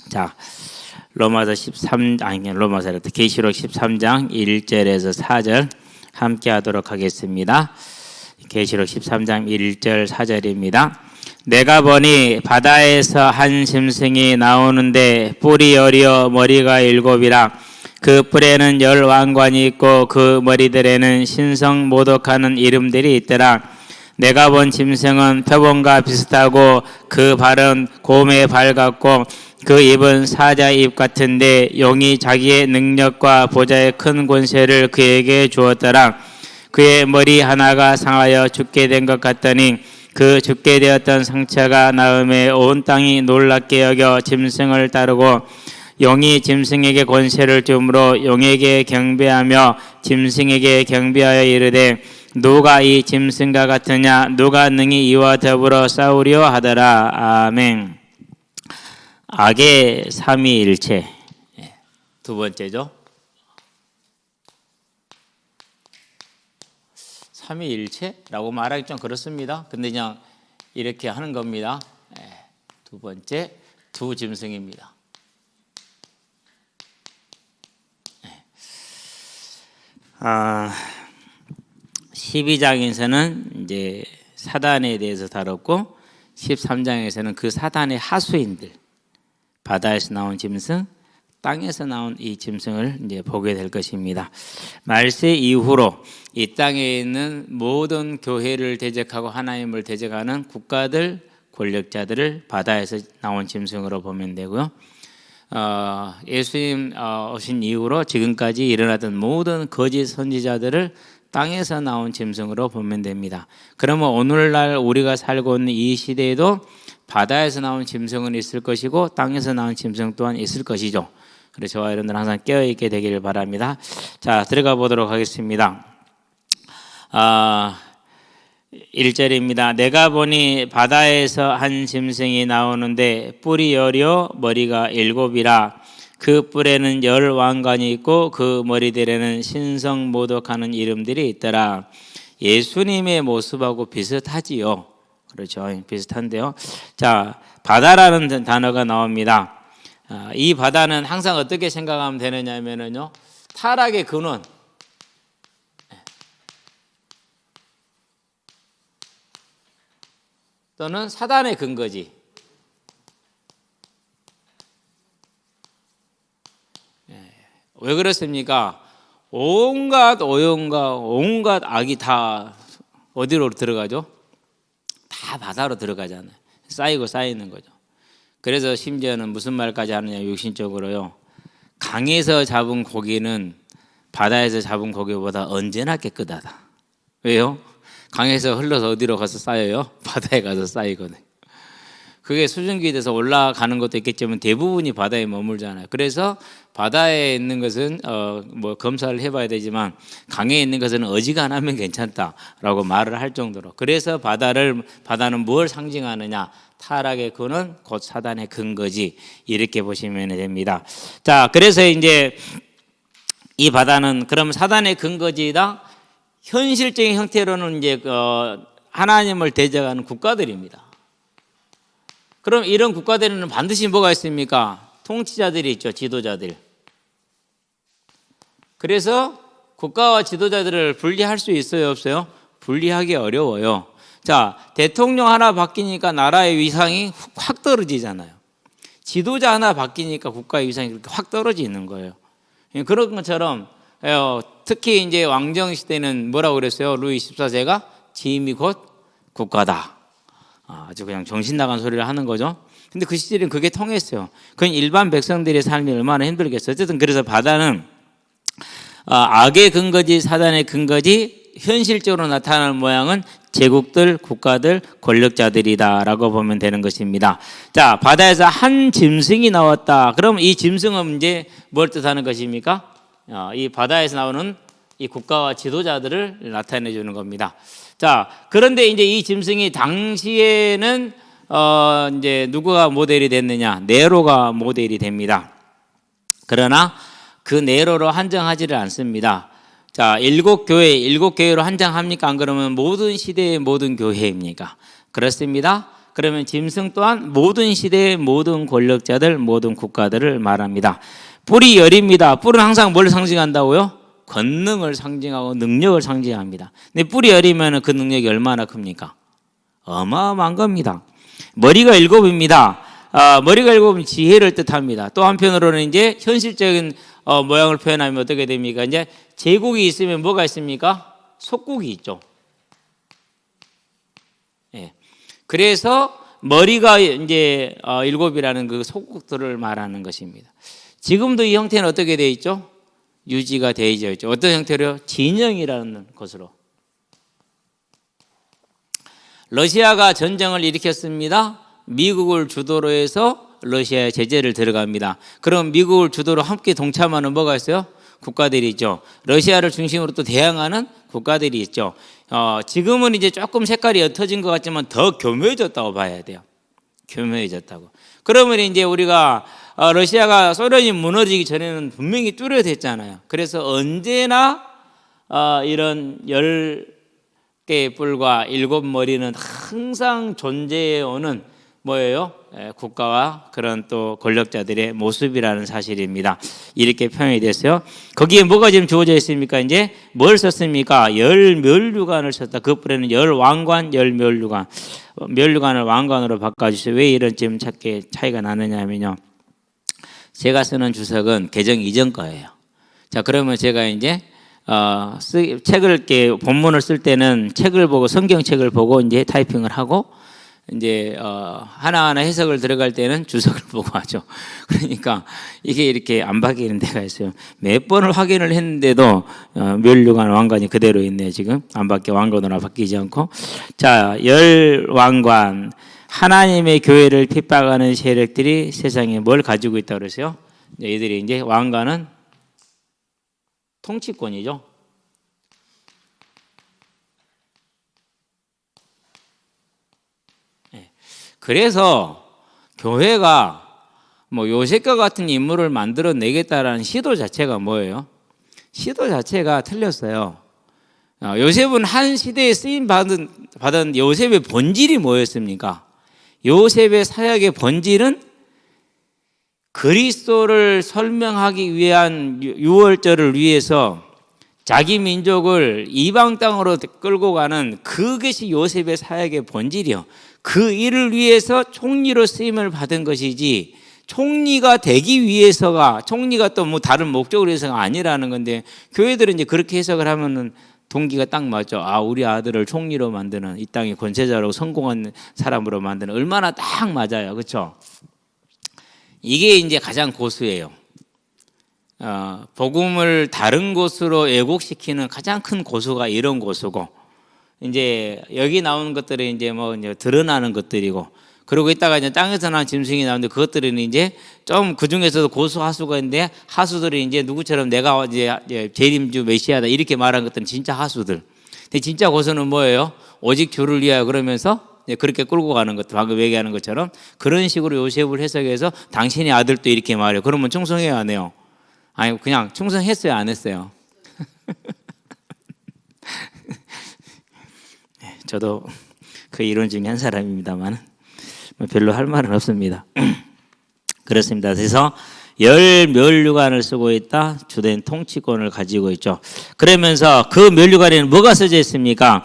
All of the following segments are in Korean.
자, 계시록 13장 1절에서 4절 함께 하도록 하겠습니다. 계시록 13장 1절 4절입니다. 내가 보니 바다에서 한 짐승이 나오는데 뿔이 여리어 머리가 7이라 그 뿔에는 10왕관이 있고 그 머리들에는 신성 모독하는 이름들이 있더라. 내가 본 짐승은 표범과 비슷하고 그 발은 곰의 발 같고 그 입은 사자 입 같은데 용이 자기의 능력과 보좌의 큰 권세를 그에게 주었더라. 그의 머리 하나가 상하여 죽게 된 것 같더니 그 죽게 되었던 상처가 나음에 온 땅이 놀랍게 여겨 짐승을 따르고 용이 짐승에게 권세를 주므로 용에게 경배하며 짐승에게 경배하여 이르되 누가 이 짐승과 같으냐 누가 능히 이와 더불어 싸우려 하더라. 아멘. 악의 삼위일체 두 번째죠. 삼위일체라고 말하기 좀 그렇습니다. 근데 그냥 이렇게 하는 겁니다. 두 번째 두 짐승입니다. 12장에서는 이제 사단에 대해서 다뤘고 13장에서는 그 사단의 하수인들, 바다에서 나온 짐승, 땅에서 나온 이 짐승을 이제 보게 될 것입니다. 말세 이후로 이 땅에 있는 모든 교회를 대적하고 하나님을 대적하는 국가들, 권력자들을 바다에서 나온 짐승으로 보면 되고요. 예수님 오신 이후로 지금까지 일어나던 모든 거짓 선지자들을 땅에서 나온 짐승으로 보면 됩니다. 그러면 오늘날 우리가 살고 있는 이 시대에도 바다에서 나온 짐승은 있을 것이고 땅에서 나온 짐승 또한 있을 것이죠. 그래서 저와 여러분들 항상 깨어있게 되기를 바랍니다. 자, 들어가 보도록 하겠습니다. 1절입니다. 내가 보니 바다에서 한 짐승이 나오는데 뿔이 여려 머리가 7이라 그 뿔에는 10왕관이 있고 그 머리들에는 신성 모독하는 이름들이 있더라. 예수님의 모습하고 비슷하지요. 그렇죠. 비슷한데요. 자, 바다라는 단어가 나옵니다. 이 바다는 항상 어떻게 생각하면 되느냐면요. 타락의 근원. 또는 사단의 근거지. 왜 그렇습니까? 온갖 오용과 온갖 악이 다 어디로 들어가죠? 다 바다로 들어가잖아요. 쌓이고 쌓이는 거죠. 그래서 심지어는 무슨 말까지 하느냐, 육신적으로요. 강에서 잡은 고기는 바다에서 잡은 고기보다 언제나 깨끗하다. 왜요? 강에서 흘러서 어디로 가서 쌓여요? 바다에 가서 쌓이거든요. 그게 수증기에 돼서 올라가는 것도 있겠지만 대부분이 바다에 머물잖아요. 그래서 바다에 있는 것은 검사를 해봐야 되지만 강에 있는 것은 어지간하면 괜찮다라고 말을 할 정도로. 그래서 바다는 뭘 상징하느냐? 타락의 근원 곧 사단의 근거지. 이렇게 보시면 됩니다. 자, 그래서 이제 이 바다는 그럼 사단의 근거지다. 현실적인 형태로는 이제 하나님을 대적하는 국가들입니다. 그럼 이런 국가들에는 반드시 뭐가 있습니까? 통치자들이 있죠. 지도자들. 그래서 국가와 지도자들을 분리할 수 있어요, 없어요? 분리하기 어려워요. 자, 대통령 하나 바뀌니까 나라의 위상이 확 떨어지잖아요. 지도자 하나 바뀌니까 국가의 위상이 그렇게 확 떨어지는 거예요. 그런 것처럼 특히 이제 왕정 시대는 뭐라고 그랬어요? 루이 14세가 짐이 곧 국가다. 아주 그냥 정신 나간 소리를 하는 거죠. 근데 그 시절엔 그게 통했어요. 그건 일반 백성들의 삶이 얼마나 힘들겠어요. 어쨌든 그래서 바다는 악의 근거지 사단의 근거지 현실적으로 나타나는 모양은 제국들, 국가들, 권력자들이다라고 보면 되는 것입니다. 자, 바다에서 한 짐승이 나왔다. 그럼 이 짐승은 이제 뭘 뜻하는 것입니까? 이 바다에서 나오는 이 국가와 지도자들을 나타내 주는 겁니다. 자, 그런데 이제 이 짐승이 당시에는 이제 누구가 모델이 됐느냐? 네로가 모델이 됩니다. 그러나 그 네로로 한정하지를 않습니다. 자, 일곱 교회로 한정합니까? 안 그러면 모든 시대의 모든 교회입니까? 그렇습니다. 그러면 짐승 또한 모든 시대의 모든 권력자들, 모든 국가들을 말합니다. 뿔이 열입니다. 뿔은 항상 뭘 상징한다고요? 권능을 상징하고 능력을 상징합니다. 근데 뿔이 열이면 그 능력이 얼마나 큽니까? 어마어마한 겁니다. 머리가 일곱입니다. 머리가 일곱은 지혜를 뜻합니다. 또 한편으로는 이제 현실적인 모양을 표현하면 어떻게 됩니까? 이제 제국이 있으면 뭐가 있습니까? 속국이 있죠. 예. 그래서 머리가 이제 일곱이라는 그 속국들을 말하는 것입니다. 지금도 이 형태는 어떻게 되어 있죠? 유지가 되어 있죠. 어떤 형태로요? 진영이라는 것으로. 러시아가 전쟁을 일으켰습니다. 미국을 주도로 해서 러시아에 제재를 들어갑니다. 그럼 미국을 주도로 함께 동참하는 뭐가 있어요? 국가들이 있죠. 러시아를 중심으로 또 대항하는 국가들이 있죠. 지금은 이제 조금 색깔이 옅어진 것 같지만 더 교묘해졌다고 봐야 돼요. 교묘해졌다고. 그러면 이제 우리가 러시아가 소련이 무너지기 전에는 분명히 뚜렷했잖아요. 그래서 언제나 이런 10개의 뿔과 7머리는 항상 존재해 오는 뭐예요? 국가와 그런 또 권력자들의 모습이라는 사실입니다. 이렇게 표현이 됐어요. 거기에 뭐가 지금 주어져 있습니까? 이제 뭘 썼습니까? 열멸류관을 썼다. 그 뿔에는 열왕관, 열멸류관. 멸류관을 왕관으로 바꿔주세요. 왜 이런 지금 차이가 나느냐 하면요. 제가 쓰는 주석은 개정 이전 거예요. 자, 그러면 제가 이제 책을 이렇게 본문을 쓸 때는 책을 보고 성경책을 보고 이제 타이핑을 하고 이제 하나하나 해석을 들어갈 때는 주석을 보고 하죠. 그러니까 이게 이렇게 안 바뀌는 데가 있어요. 몇 번을 확인을 했는데도 멸류관 왕관이 그대로 있네요. 지금 안 바뀌어 왕관으로 바뀌지 않고. 자, 열왕관. 하나님의 교회를 핍박하는 세력들이 세상에 뭘 가지고 있다고 그러세요? 얘들이 이제 왕관은 통치권이죠. 그래서 교회가 뭐 요셉과 같은 인물을 만들어내겠다라는 시도 자체가 뭐예요? 시도 자체가 틀렸어요. 요셉은 한 시대에 쓰임 받은 요셉의 본질이 뭐였습니까? 요셉의 사역의 본질은 그리스도를 설명하기 위한 유월절을 위해서 자기 민족을 이방 땅으로 끌고 가는 그것이 요셉의 사역의 본질이요. 그 일을 위해서 총리로 쓰임을 받은 것이지 총리가 되기 위해서가 총리가 또 뭐 다른 목적을 위해서가 아니라는 건데 교회들은 이제 그렇게 해석을 하면은 동기가 딱 맞죠. 우리 아들을 총리로 만드는 이 땅의 권세자로 성공한 사람으로 만드는 얼마나 딱 맞아요. 그렇죠? 이게 이제 가장 고수예요. 복음을 다른 곳으로 왜곡시키는 가장 큰 고수가 이런 고수고 이제 여기 나오는 것들은 이제 뭐 이제 드러나는 것들이고 그리고 이따가 이제 땅에서 난 짐승이 나오는데 그것들은 이제 좀 그 중에서도 고수 하수가 있는데 하수들이 이제 누구처럼 내가 이제 재림주 메시아다 이렇게 말한 것들은 진짜 하수들. 근데 진짜 고수는 뭐예요? 오직 주를 위하여 그러면서 그렇게 끌고 가는 것들 방금 얘기하는 것처럼 그런 식으로 요셉을 해석해서 당신의 아들도 이렇게 말해요. 그러면 충성해야 안 해요? 아니 그냥 충성했어요 안 했어요? 저도 그 이론 중에 한 사람입니다만 별로 할 말은 없습니다. 그렇습니다. 그래서 열멸류관을 쓰고 있다. 주된 통치권을 가지고 있죠. 그러면서 그 멸류관에는 뭐가 써져 있습니까?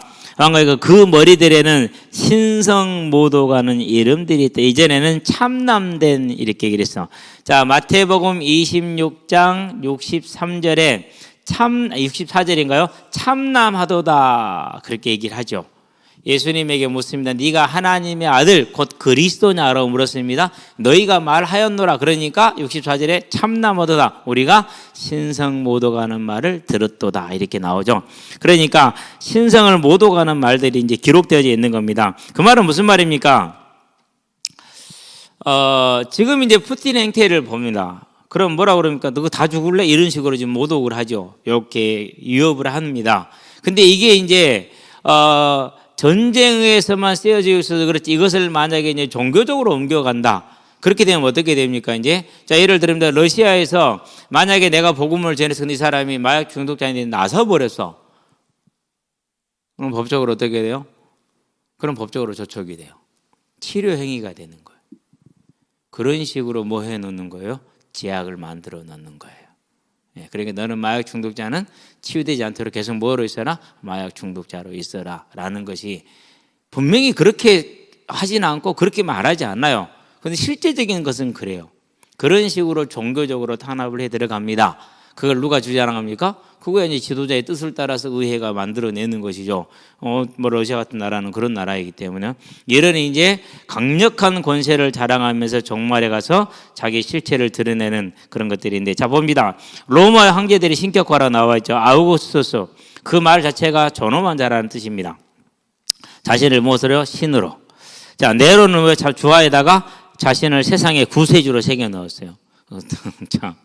그 머리들에는 신성모도가는 이름들이 있다. 이전에는 참남된 이렇게 얘기를 했어. 자, 마태복음 26장 63절에 64절인가요? 참남하도다 그렇게 얘기를 하죠. 예수님에게 묻습니다. 네가 하나님의 아들 곧 그리스도냐라고 물었습니다. 너희가 말하였노라. 그러니까 64절에 참남하도다. 우리가 신성모도가는 말을 들었도다. 이렇게 나오죠. 그러니까 신성을 모도가는 말들이 이제 기록되어져 있는 겁니다. 그 말은 무슨 말입니까? 지금 이제 푸틴 행태를 봅니다. 그럼 뭐라 그럽니까? 너 다 죽을래? 이런 식으로 지금 모독을 하죠. 이렇게 위협을 합니다. 근데 이게 이제 전쟁에서만 쓰여져 있어서 그렇지 이것을 만약에 이제 종교적으로 옮겨간다. 그렇게 되면 어떻게 됩니까? 이제 자 예를 들면 러시아에서 만약에 내가 복음을 전해서 이 사람이 마약 중독자인데 나서 버렸어. 그럼 법적으로 어떻게 돼요? 그럼 법적으로 저촉이 돼요. 치료 행위가 되는 거예요. 그런 식으로 뭐 해놓는 거예요? 제약을 만들어 놓는 거예요. 그러니까 너는 마약 중독자는 치유되지 않도록 계속 뭐로 있어라? 마약 중독자로 있어라 라는 것이 분명히 그렇게 하지는 않고 그렇게 말하지 않아요. 그런데 실제적인 것은 그래요. 그런 식으로 종교적으로 탄압을 해 들어갑니다. 그걸 누가 주장합니까? 그거야 이제 지도자의 뜻을 따라서 의회가 만들어내는 것이죠. 뭐 러시아 같은 나라는 그런 나라이기 때문에 이런 이제 강력한 권세를 자랑하면서 종말에 가서 자기 실체를 드러내는 그런 것들인데, 자 봅니다. 로마 황제들이 신격화라 나와 있죠. 아우구스투스, 그 말 자체가 존엄한 자라는 뜻입니다. 자신을 무엇으로? 신으로. 자 네로는 왜 주화에다가 자신을 세상의 구세주로 새겨 넣었어요. 참.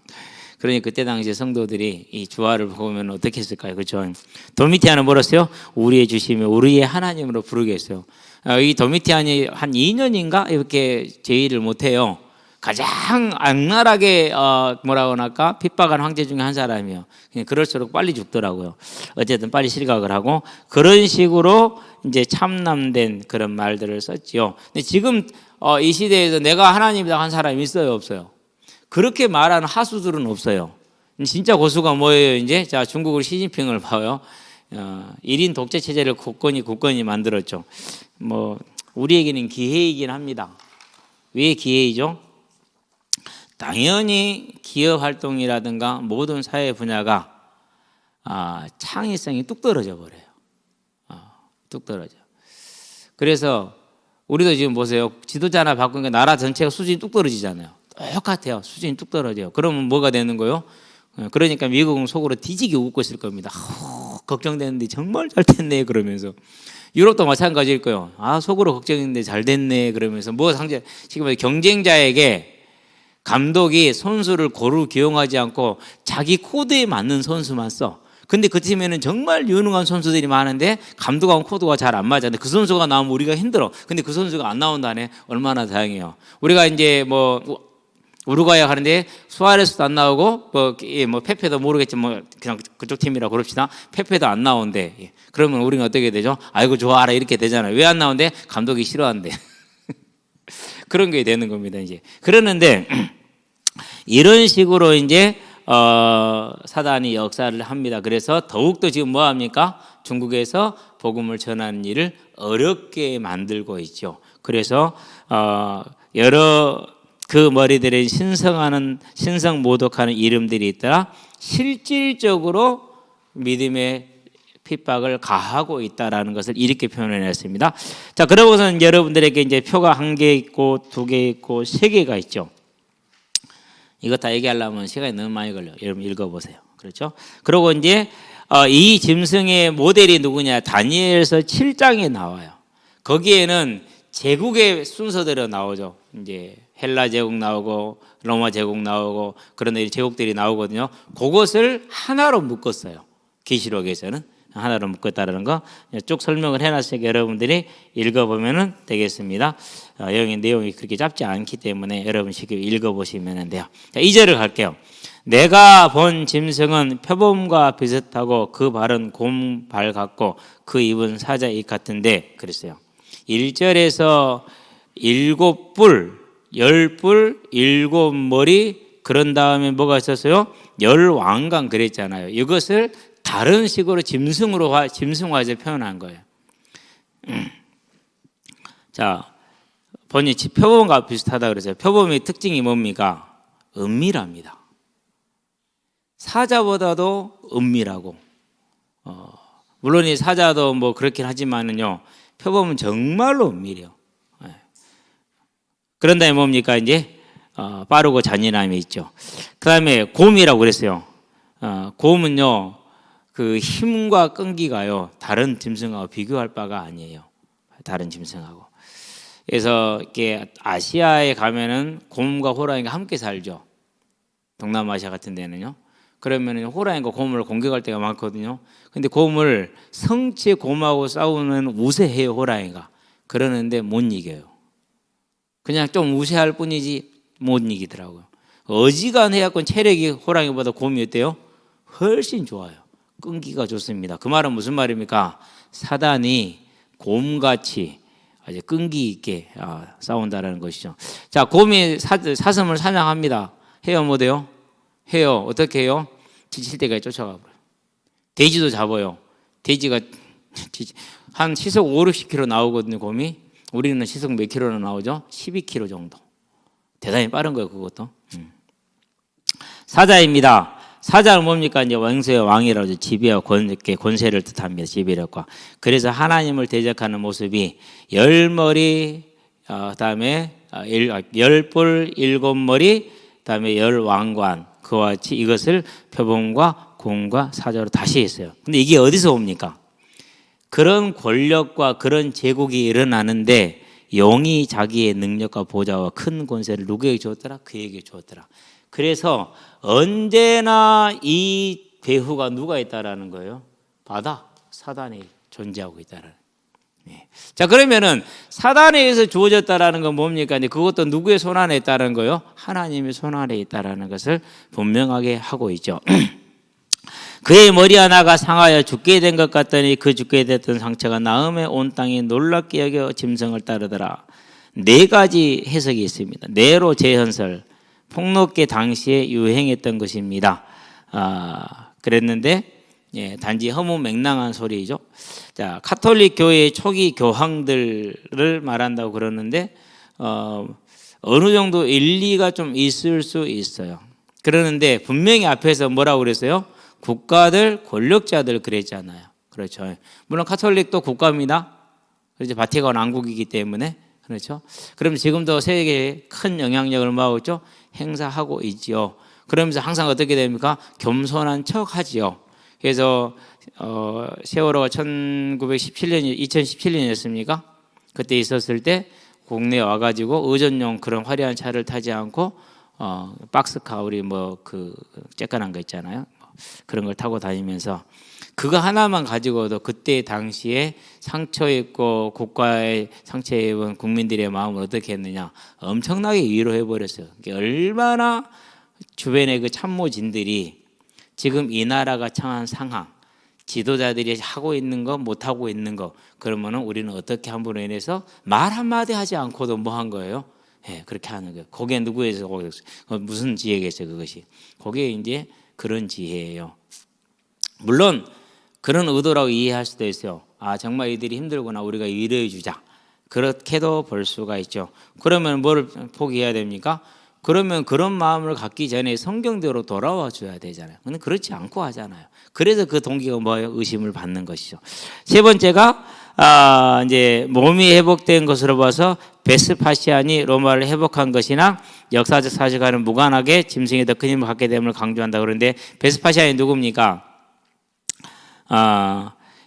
그러니 그때 당시 성도들이 이 주화를 보면 어떻게 했을까요? 그렇죠? 도미티안은 뭐랬어요? 우리의 주시며 우리의 하나님으로 부르게 했어요. 이 도미티안이 한 2년인가 이렇게 제의를 못해요. 가장 악랄하게 뭐라고 할까? 핍박한 황제 중에 한 사람이에요. 그냥 그럴수록 빨리 죽더라고요. 어쨌든 빨리 실각을 하고 그런 식으로 이제 참남된 그런 말들을 썼지요. 근데 지금 이 시대에서 내가 하나님이다 한 사람이 있어요, 없어요? 그렇게 말하는 하수들은 없어요. 진짜 고수가 뭐예요? 이제 자 중국을 시진핑을 봐요. 1인 독재 체제를 굳건히 만들었죠. 뭐 우리에게는 기회이긴 합니다. 왜 기회이죠? 당연히 기업 활동이라든가 모든 사회 분야가 창의성이 뚝 떨어져 버려요. 뚝 떨어져. 그래서 우리도 지금 보세요. 지도자 하나 바꾸니까 나라 전체가 수준이 뚝 떨어지잖아요. 똑같아요. 수준이 뚝 떨어져요. 그러면 뭐가 되는 거예요? 그러니까 미국은 속으로 뒤지게 웃고 있을 겁니다. 걱정되는데 정말 잘 됐네 그러면서. 유럽도 마찬가지일 거예요. 속으로 걱정했는데 잘 됐네 그러면서. 지금 경쟁자에게 감독이 선수를 고루 기용하지 않고 자기 코드에 맞는 선수만 써. 근데 그 팀에는 정말 유능한 선수들이 많은데 감독하고 코드가 잘 안 맞았는데 그 선수가 나오면 우리가 힘들어. 근데 그 선수가 안 나온다네. 얼마나 다행이에요. 우리가 이제 뭐 우루과이 하는데 수아레스도 안 나오고 뭐 페페도 모르겠지만 그냥 그쪽 팀이라 그럽시다. 페페도 안 나온대. 그러면 우리는 어떻게 되죠? 아이고 좋아라 이렇게 되잖아요. 왜 안 나온대? 감독이 싫어한대. 그런 게 되는 겁니다. 이제 그러는데 이런 식으로 이제 사단이 역사를 합니다. 그래서 더욱더 지금 뭐 합니까? 중국에서 복음을 전하는 일을 어렵게 만들고 있죠. 그래서 여러 그 머리들에 신성 모독하는 이름들이 있더라. 실질적으로 믿음의 핍박을 가하고 있다라는 것을 이렇게 표현해냈습니다. 자, 그러고서는 여러분들에게 이제 표가 1개 있고 2개 있고 3개가 있죠. 이거 다 얘기하려면 시간이 너무 많이 걸려요. 여러분 읽어보세요. 그렇죠? 그리고 이제 이 짐승의 모델이 누구냐? 다니엘서 7장에 나와요. 거기에는 제국의 순서대로 나오죠. 이제 헬라 제국 나오고 로마 제국 나오고 그런 제국들이 나오거든요. 그것을 하나로 묶었어요. 계시록에서는 하나로 묶었다는 거 쭉 설명을 해놨으니까 여러분들이 읽어보면 되겠습니다. 여기 내용이 그렇게 짧지 않기 때문에 여러분 쉽게 읽어보시면 돼요. 자, 2절을 갈게요. 내가 본 짐승은 표범과 비슷하고 그 발은 곰발 같고 그 입은 사자 입 같은데 그랬어요. 1절에서 7뿔, 10뿔, 7머리 그런 다음에 뭐가 있었어요? 10왕관 그랬잖아요. 이것을 다른 식으로 짐승화해서 표현한 거예요. 자, 본이 표범과 비슷하다 그랬어요. 표범의 특징이 뭡니까? 은밀합니다. 사자보다도 은밀하고, 물론 이 사자도 뭐 그렇긴 하지만은요, 표범은 정말로 은밀해요. 그런 다음에 뭡니까? 이제, 빠르고 잔인함이 있죠. 그 다음에 곰이라고 그랬어요. 곰은요, 그 힘과 끈기가요, 다른 짐승하고 비교할 바가 아니에요. 다른 짐승하고. 그래서 이렇게 아시아에 가면은 곰과 호랑이가 함께 살죠. 동남아시아 같은 데는요. 그러면은 호랑이가 곰을 공격할 때가 많거든요. 근데 곰을 성체 곰하고 싸우면 우세해요, 호랑이가. 그러는데 못 이겨요. 그냥 좀 우세할 뿐이지 못 이기더라고요. 어지간해갖고 체력이 호랑이보다 곰이 어때요? 훨씬 좋아요. 끈기가 좋습니다. 그 말은 무슨 말입니까? 사단이 곰같이 아주 끈기 있게 싸운다라는 것이죠. 자, 곰이 사슴을 사냥합니다. 해요, 못해요? 해요. 어떻게 해요? 지칠 때까지 쫓아가 버려요. 돼지도 잡아요. 돼지가 한 시속 5, 60km 나오거든요, 곰이. 우리는 시속 몇 킬로나 나오죠? 12km 정도. 대단히 빠른 거예요, 그것도. 사자입니다. 사자는 뭡니까? 이제 왕수의 왕이라고 하죠. 지배와 권세를 뜻합니다. 지배력과. 그래서 하나님을 대적하는 모습이 10머리, 그다음에 10뿔 7머리, 그다음에 10왕관, 그와 같이 이것을 표범과 곰과 사자로 다시 했어요. 근데 이게 어디서 옵니까? 그런 권력과 그런 제국이 일어나는데 용이 자기의 능력과 보좌와 큰 권세를 누구에게 주었더라? 그에게 주었더라. 그래서 언제나 이 배후가 누가 있다라는 거예요? 바다, 사단이 존재하고 있다라는. 네. 자, 그러면은 사단에 의해서 주어졌다라는 건 뭡니까? 이제 그것도 누구의 손 안에 있다라는 거예요? 하나님의 손 안에 있다라는 것을 분명하게 하고 있죠. 그의 머리 하나가 상하여 죽게 된 것 같더니 그 죽게 됐던 상처가 나음에 온 땅이 놀랍게 여겨 짐승을 따르더라. 4가지 해석이 있습니다. 네로 재현설, 폭로께 당시에 유행했던 것입니다. 그랬는데 단지 허무맹랑한 소리죠. 자, 카톨릭 교회의 초기 교황들을 말한다고 그러는데 어느 정도 일리가 좀 있을 수 있어요. 그러는데 분명히 앞에서 뭐라고 그랬어요? 국가들, 권력자들 그랬잖아요. 그렇죠. 물론 카톨릭도 국가입니다. 그렇죠. 바티칸 왕국이기 때문에. 그렇죠. 그럼 지금도 세계에 큰 영향력을 뭐하고 있죠? 행사하고 있지요. 그러면서 항상 어떻게 됩니까? 겸손한 척 하지요. 그래서 세월호가 2017년이었습니까? 그때 있었을 때 국내에 와가지고 의전용 그런 화려한 차를 타지 않고 박스카 우리 쬐깐한 거 있잖아요. 그런 걸 타고 다니면서 그거 하나만 가지고도 그때 당시에 상처 입고 국가의 상처 입은 국민들의 마음을 어떻게 했느냐, 엄청나게 위로해 버렸어요. 얼마나 주변의 그 참모진들이 지금 이 나라가 처한 상황, 지도자들이 하고 있는 거 못하고 있는 거, 그러면은 우리는 어떻게 함으로 인해서 말 한마디 하지 않고도 뭐 한 거예요? 예, 그렇게 하는 거예요. 거기에 누구에서 무슨 지혜겠어요, 그것이. 거기에 이제 그런 지혜예요. 물론 그런 의도라고 이해할 수도 있어요. 정말 이들이 힘들구나, 우리가 위로해 주자. 그렇게도 볼 수가 있죠. 그러면 뭘 포기해야 됩니까? 그러면 그런 마음을 갖기 전에 성경대로 돌아와 줘야 되잖아요. 근데 그렇지 않고 하잖아요. 그래서 그 동기가 뭐예요? 의심을 받는 것이죠. 세 번째가 이제 몸이 회복된 것으로 봐서 베스파시안이 로마를 회복한 것이나 역사적 사실과는 무관하게 짐승이 더 큰 힘을 갖게 됨을 강조한다. 그런데 베스파시안이 누굽니까?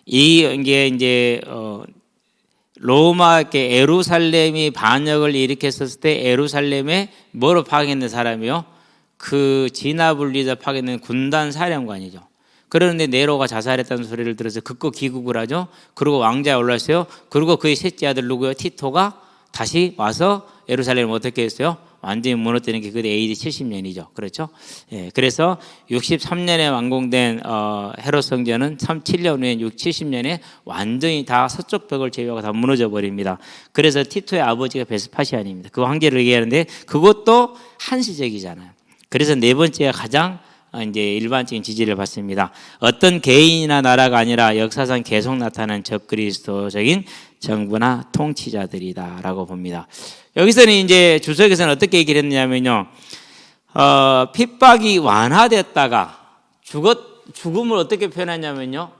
이게 이제 로마 에루살렘이 반역을 일으켰었을 때 에루살렘에 뭐로 파견된 사람이요? 그 진압을 파견된 군단 사령관이죠. 그런데 네로가 자살했다는 소리를 들어서 극구 귀국을 하죠. 그리고 왕자에 올랐어요. 그리고 그의 셋째 아들 누구요? 티토가 다시 와서 에루살렘을 어떻게 했어요? 완전히 무너뜨리는 게 그때 AD 70년이죠. 그렇죠? 예, 그래서 63년에 완공된 헤롯 성전은 7년 후에 70년에 완전히 다 서쪽 벽을 제외하고 다 무너져 버립니다. 그래서 티토의 아버지가 베스파시안입니다. 그 황제를 얘기하는데 그것도 한시적이잖아요. 그래서 네 번째가 가장 이제 일반적인 지지를 받습니다. 어떤 개인이나 나라가 아니라 역사상 계속 나타나는 적그리스도적인 정부나 통치자들이다라고 봅니다. 여기서는 이제 주석에서는 어떻게 얘기를 했냐면요, 핍박이 완화됐다가 죽음을 어떻게 표현하냐면요,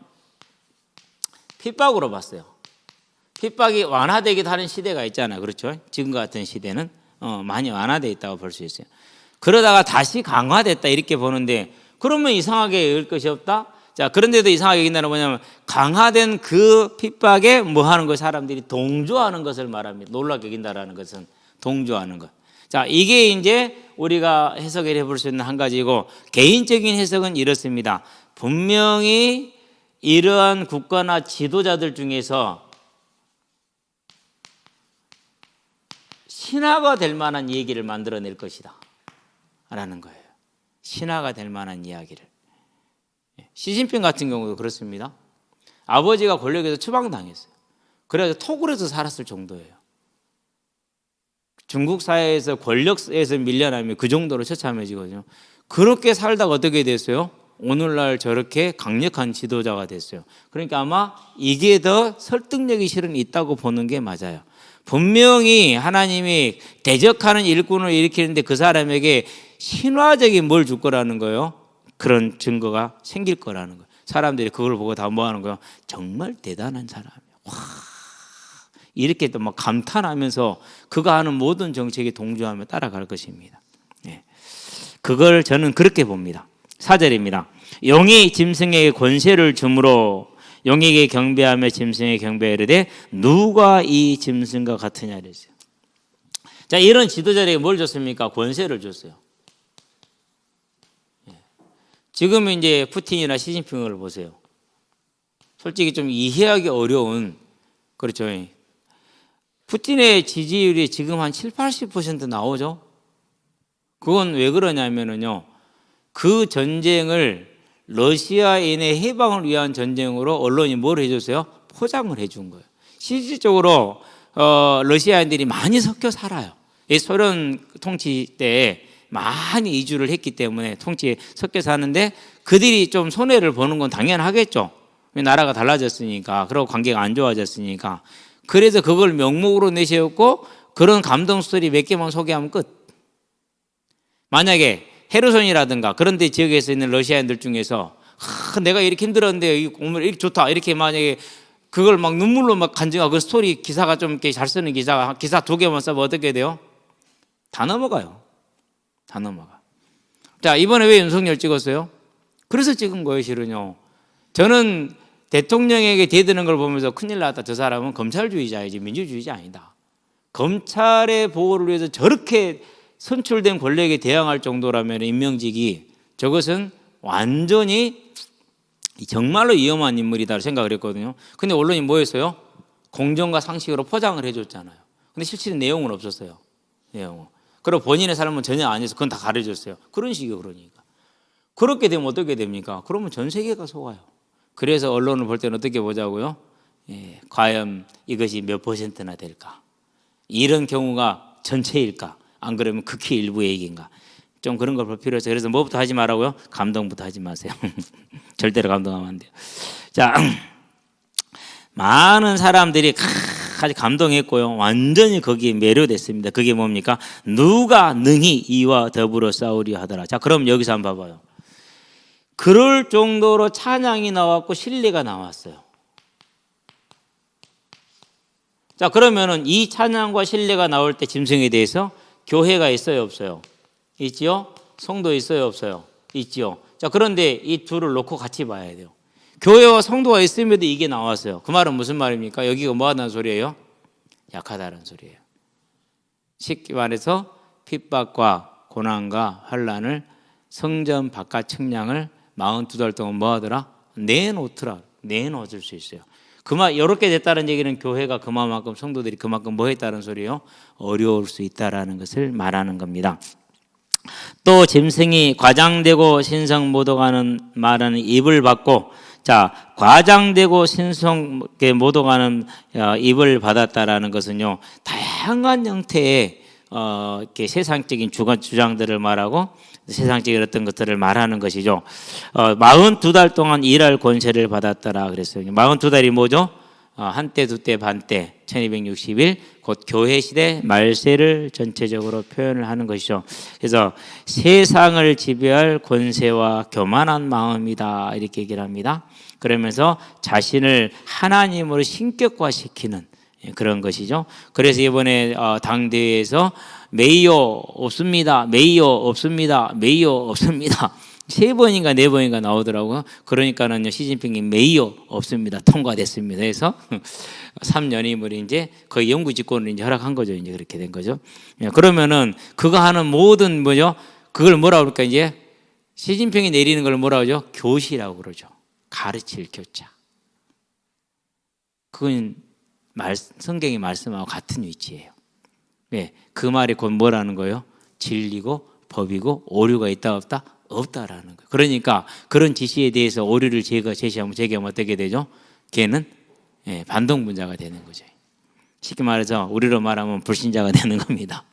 핍박으로 봤어요. 핍박이 완화되기도 하는 시대가 있잖아요. 그렇죠? 지금 같은 시대는 많이 완화되어 있다고 볼 수 있어요. 그러다가 다시 강화됐다 이렇게 보는데, 그러면 이상하게 여길 것이 없다? 자, 그런데도 이상하게 여긴다는 뭐냐면 강화된 그 핍박에 뭐 하는 거, 사람들이 동조하는 것을 말합니다. 놀랍게 여긴다라는 것은 동조하는 것. 자, 이게 이제 우리가 해석을 해볼 수 있는 한 가지고, 개인적인 해석은 이렇습니다. 분명히 이러한 국가나 지도자들 중에서 신화가 될 만한 얘기를 만들어낼 것이다 라는 거예요. 신화가 될 만한 이야기를. 시진핑 같은 경우도 그렇습니다. 아버지가 권력에서 추방당했어요. 그래서 토굴에서 살았을 정도예요. 중국 사회에서 권력에서 밀려나면 그 정도로 처참해지거든요. 그렇게 살다가 어떻게 됐어요? 오늘날 저렇게 강력한 지도자가 됐어요. 그러니까 아마 이게 더 설득력이 실은 있다고 보는 게 맞아요. 분명히 하나님이 대적하는 일꾼을 일으키는데 그 사람에게 신화적인 뭘 줄 거라는 거예요. 그런 증거가 생길 거라는 거예요. 사람들이 그걸 보고 다 뭐 하는 거예요? 정말 대단한 사람이에요. 와, 이렇게 또 막 감탄하면서 그가 하는 모든 정책에 동조하며 따라갈 것입니다. 네. 그걸 저는 그렇게 봅니다. 4절입니다. 용이 짐승에게 권세를 주므로 용에게 경배하며 짐승에게 경배하되 누가 이 짐승과 같으냐 이랬어요. 자, 이런 지도자에게 뭘 줬습니까? 권세를 줬어요. 지금 이제 푸틴이나 시진핑을 보세요. 솔직히 좀 이해하기 어려운, 그렇죠. 푸틴의 지지율이 지금 한 7, 80% 나오죠. 그건 왜 그러냐면요. 그 전쟁을 러시아인의 해방을 위한 전쟁으로 언론이 뭘 해줬어요? 포장을 해준 거예요. 실질적으로 러시아인들이 많이 섞여 살아요. 이 소련 통치 때 많이 이주를 했기 때문에 통치에 섞여 사는데 그들이 좀 손해를 보는 건 당연하겠죠. 나라가 달라졌으니까, 그리고 관계가 안 좋아졌으니까. 그래서 그걸 명목으로 내세웠고 그런 감동 스토리 몇 개만 소개하면 끝. 만약에 헤르손이라든가 그런 데 지역에서 있는 러시아인들 중에서 내가 이렇게 힘들었는데 오늘 이렇게 좋다 이렇게 만약에 그걸 막 눈물로 막 간증하고 그 스토리 기사가 좀 이렇게 잘 쓰는 기사 2개만 써면 어떻게 돼요? 다 넘어가요. 다 넘어가. 자, 이번에 왜 윤석열 찍었어요? 그래서 찍은 거예요, 실은요. 저는 대통령에게 대드는 걸 보면서 큰일 났다. 저 사람은 검찰주의자이지 민주주의자 아니다. 검찰의 보호를 위해서 저렇게 선출된 권력에 대항할 정도라면 임명직이 저것은 완전히 정말로 위험한 인물이다 생각을 했거든요. 근데 언론이 뭐 했어요? 공정과 상식으로 포장을 해줬잖아요. 근데 실질은 내용은 없었어요. 내용은. 그리고 본인의 삶은 전혀 아니어서 그건 다 가려줬어요. 그런 식이에요. 그러니까. 그렇게 되면 어떻게 됩니까? 그러면 전 세계가 속아요. 그래서 언론을 볼 때는 어떻게 보자고요? 과연 이것이 몇 %나 될까? 이런 경우가 전체일까? 안 그러면 극히 일부의 얘기인가? 좀 그런 걸 볼 필요 있어요. 그래서 뭐부터 하지 말라고요? 감동부터 하지 마세요. 절대로 감동하면 안 돼요. 자, 많은 사람들이 아주 감동했고요. 완전히 거기에 매료됐습니다. 그게 뭡니까? 누가 능히 이와 더불어 싸우려 하더라. 자, 그럼 여기서 한번 봐봐요. 그럴 정도로 찬양이 나왔고 신뢰가 나왔어요. 자, 그러면은 이 찬양과 신뢰가 나올 때 짐승에 대해서 교회가 있어요, 없어요? 있지요? 성도 있어요, 없어요? 있지요. 자, 그런데 이 둘을 놓고 같이 봐야 돼요. 교회와 성도가 있음에도 이게 나왔어요. 그 말은 무슨 말입니까? 여기가 뭐 하다는 소리예요? 약하다는 소리예요. 쉽게 말해서 핍박과 고난과 환난을 성전 바깥 측량을 42달 동안 뭐 하더라? 내놓더라. 내놓을 수 있어요. 이렇게 됐다는 얘기는 교회가 그만큼 성도들이 그만큼 뭐 했다는 소리예요? 어려울 수 있다라는 것을 말하는 겁니다. 또 짐승이 과장되고 신성모독하는 말하는 입을 받고, 자, 과장되고 신성에 모독하는 입을 받았다라는 것은요, 다양한 형태의 이렇게 세상적인 주장들을 말하고 세상적인 어떤 것들을 말하는 것이죠. 42달 동안 일할 권세를 받았더라 그랬어요. 42달이 뭐죠? 한때, 두때, 반때, 1260일, 곧 교회 시대 말세를 전체적으로 표현을 하는 것이죠. 그래서 세상을 지배할 권세와 교만한 마음이다 이렇게 얘기를 합니다. 그러면서 자신을 하나님으로 신격화시키는 그런 것이죠. 그래서 이번에 당대회에서 메이어 없습니다. 메이어 없습니다. 메이어 없습니다. 3번인가 4번인가 나오더라고요. 그러니까는요, 시진핑이 메이어 없습니다. 통과됐습니다. 그래서 3연임을 이제 거의 영구 집권을 이제 허락한 거죠. 이제 그렇게 된 거죠. 그러면은 그거 하는 모든 뭐죠? 그걸 뭐라고 그럴까 이제 시진핑이 내리는 걸 뭐라고 하죠? 교시라고 그러죠. 가르칠 교자. 그건 성경이 말씀하고 같은 위치예요. 네, 그 말이 곧 뭐라는 거예요? 진리고 법이고 오류가 있다 없다? 없다라는 거예요. 그러니까 그런 지시에 대해서 오류를 제시하면 어떻게 되죠? 걔는 예, 반동분자가 되는 거죠. 쉽게 말해서 우리로 말하면 불신자가 되는 겁니다.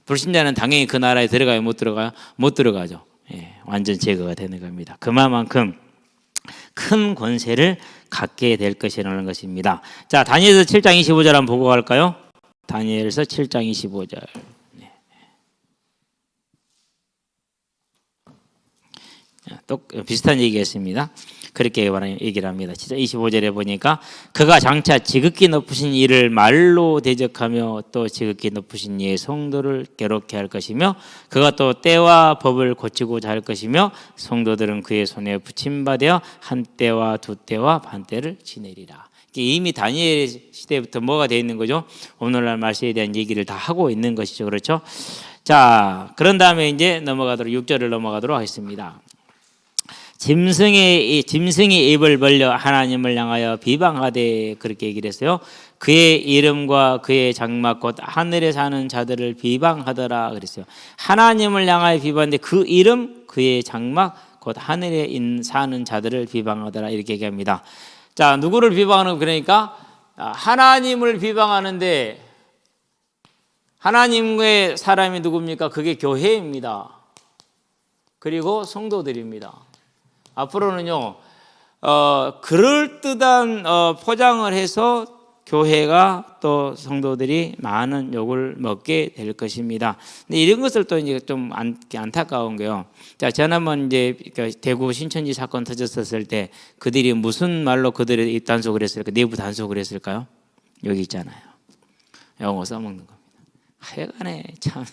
불신자는 당연히 그 나라에 들어가요? 못 들어가요? 못 들어가죠. 예, 완전 제거가 되는 겁니다. 그만큼 큰 권세를 갖게 될 것이라는 것입니다. 자, 다니엘서 7장 25절 한번 보고 갈까요? 다니엘서 7장 25절. 또 비슷한 얘기겠습니다. 그렇게 얘기를 합니다. 진짜 25절에 보니까 그가 장차 지극히 높으신 이를 말로 대적하며 또 지극히 높으신 이의 성도를 괴롭게 할 것이며 그가 또 때와 법을 고치고자 할 것이며 성도들은 그의 손에 붙임받아 한 때와 두 때와 반 때를 지내리라. 이미 다니엘 시대부터 뭐가 되어 있는 거죠? 오늘날 말씀에 대한 얘기를 다 하고 있는 것이죠. 그렇죠? 자, 그런 다음에 이제 6절을 넘어가도록 하겠습니다. 짐승이 입을 벌려 하나님을 향하여 비방하되, 그렇게 얘기를 했어요. 그의 이름과 그의 장막 곧 하늘에 사는 자들을 비방하더라 그랬어요. 하나님을 향하여 비방하는데 그 이름, 그의 장막 곧 하늘에 사는 자들을 비방하더라, 이렇게 얘기합니다. 자, 누구를 비방하는, 그러니까 하나님을 비방하는데 하나님의 사람이 누굽니까? 그게 교회입니다. 그리고 성도들입니다. 앞으로는요, 그럴듯한 포장을 해서 교회가 또 성도들이 많은 욕을 먹게 될 것입니다. 근데 이런 것을 또 이제 좀 안타까운 게요. 자, 지난번 이제 대구 신천지 사건 터졌었을 때 그들이 무슨 말로 그들의 단속을 했을까? 내부 단속을 했을까요? 여기 있잖아요. 영어 써먹는 겁니다. 하여간에 참.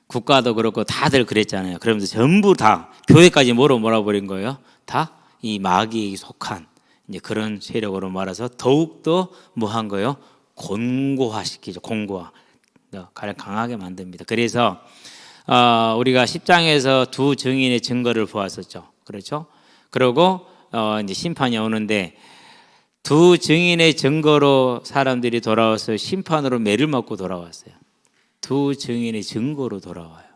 국가도 그렇고 다들 그랬잖아요. 그러면서 전부 다 교회까지 몰아버린 거예요. 다 이 마귀에 속한 이제 그런 세력으로 말아서 더욱더 뭐 한 거예요? 곤고화시키죠. 곤고화. 강하게 만듭니다. 그래서 우리가 10장에서 두 증인의 증거를 보았었죠. 그렇죠? 그리고 이제 심판이 오는데 두 증인의 증거로 사람들이 돌아와서 심판으로 매를 맞고 돌아왔어요. 두 증인의 증거로 돌아와요.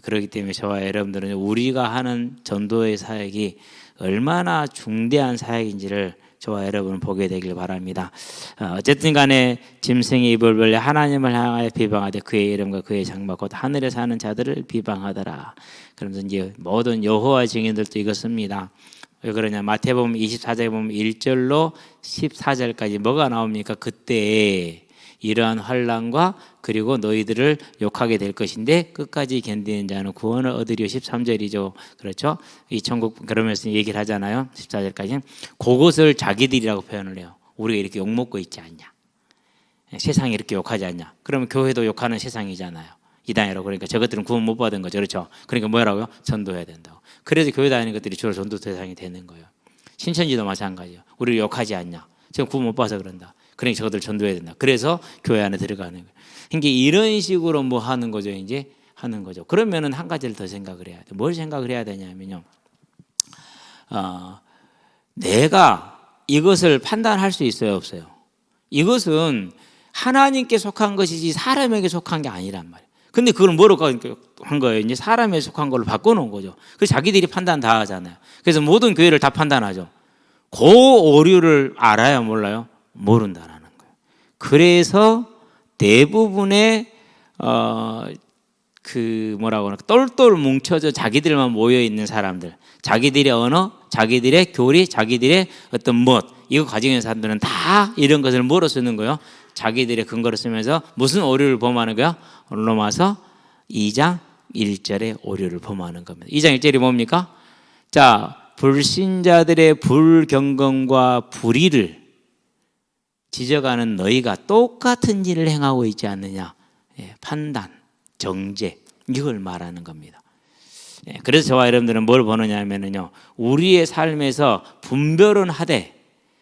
그렇기 때문에 저와 여러분들은 우리가 하는 전도의 사역이 얼마나 중대한 사역인지를 저와 여러분은 보게 되길 바랍니다. 어쨌든 간에 짐승이 입을 벌려 하나님을 향하여 비방하되 그의 이름과 그의 장막 곧 하늘에 사는 자들을 비방하더라. 그러면서 이제 모든 여호와 증인들도 이거 씁니다. 왜 그러냐? 마태복음 24장에 보면 1절로 14절까지 뭐가 나옵니까? 그때 이러한 환난과 그리고 너희들을 욕하게 될 것인데 끝까지 견디는 자는 구원을 얻으리요. 13절이죠. 그렇죠? 이 천국, 그러면서 얘기를 하잖아요. 14절까지. 그것을 자기들이라고 표현을 해요. 우리가 이렇게 욕먹고 있지 않냐? 세상이 이렇게 욕하지 않냐? 그러면 교회도 욕하는 세상이잖아요. 이단이라고. 그러니까 저것들은 구원 못 받은 거죠. 그렇죠? 그러니까 뭐라고요? 전도해야 된다고. 그래서 교회 다니는 것들이 주로 전도 대상이 되는 거예요. 신천지도 마찬가지예요. 우리를 욕하지 않냐? 지금 구원 못 받아서 그런다. 그러니까 저것들 전도해야 된다. 그래서 교회 안에 들어가는 거예요. 그러니까 이런 식으로 뭐 하는 거죠. 이제 하는 거죠. 그러면은 한 가지를 더 생각을 해야 돼. 뭘 생각을 해야 되냐면요. 내가 이것을 판단할 수 있어요, 없어요? 이것은 하나님께 속한 것이지 사람에게 속한 게 아니란 말이에요. 근데 그걸 뭐로 한 거예요? 이제 사람에 속한 걸로 바꿔놓은 거죠. 그래서 자기들이 판단 다 하잖아요. 그래서 모든 교회를 다 판단하죠. 그 오류를 알아야 몰라요? 모른다라는 거예요. 그래서 대부분의 뭐라고 하나 똘똘 뭉쳐져 자기들만 모여 있는 사람들, 자기들의 언어, 자기들의 교리, 자기들의 어떤 못, 이거 가지고 있는 사람들은 다 이런 것을 뭐로 쓰는 거예요? 자기들의 근거로 쓰면서 무슨 오류를 범하는 거야? 로마서 2장 1절의 오류를 범하는 겁니다. 2장 1절이 뭡니까? 자, 불신자들의 불경건과 불의를 지적하는 너희가 똑같은 일을 행하고 있지 않느냐. 판단, 정죄, 이걸 말하는 겁니다. 그래서 저와 여러분들은 뭘 보느냐 하면요, 우리의 삶에서 분별은 하되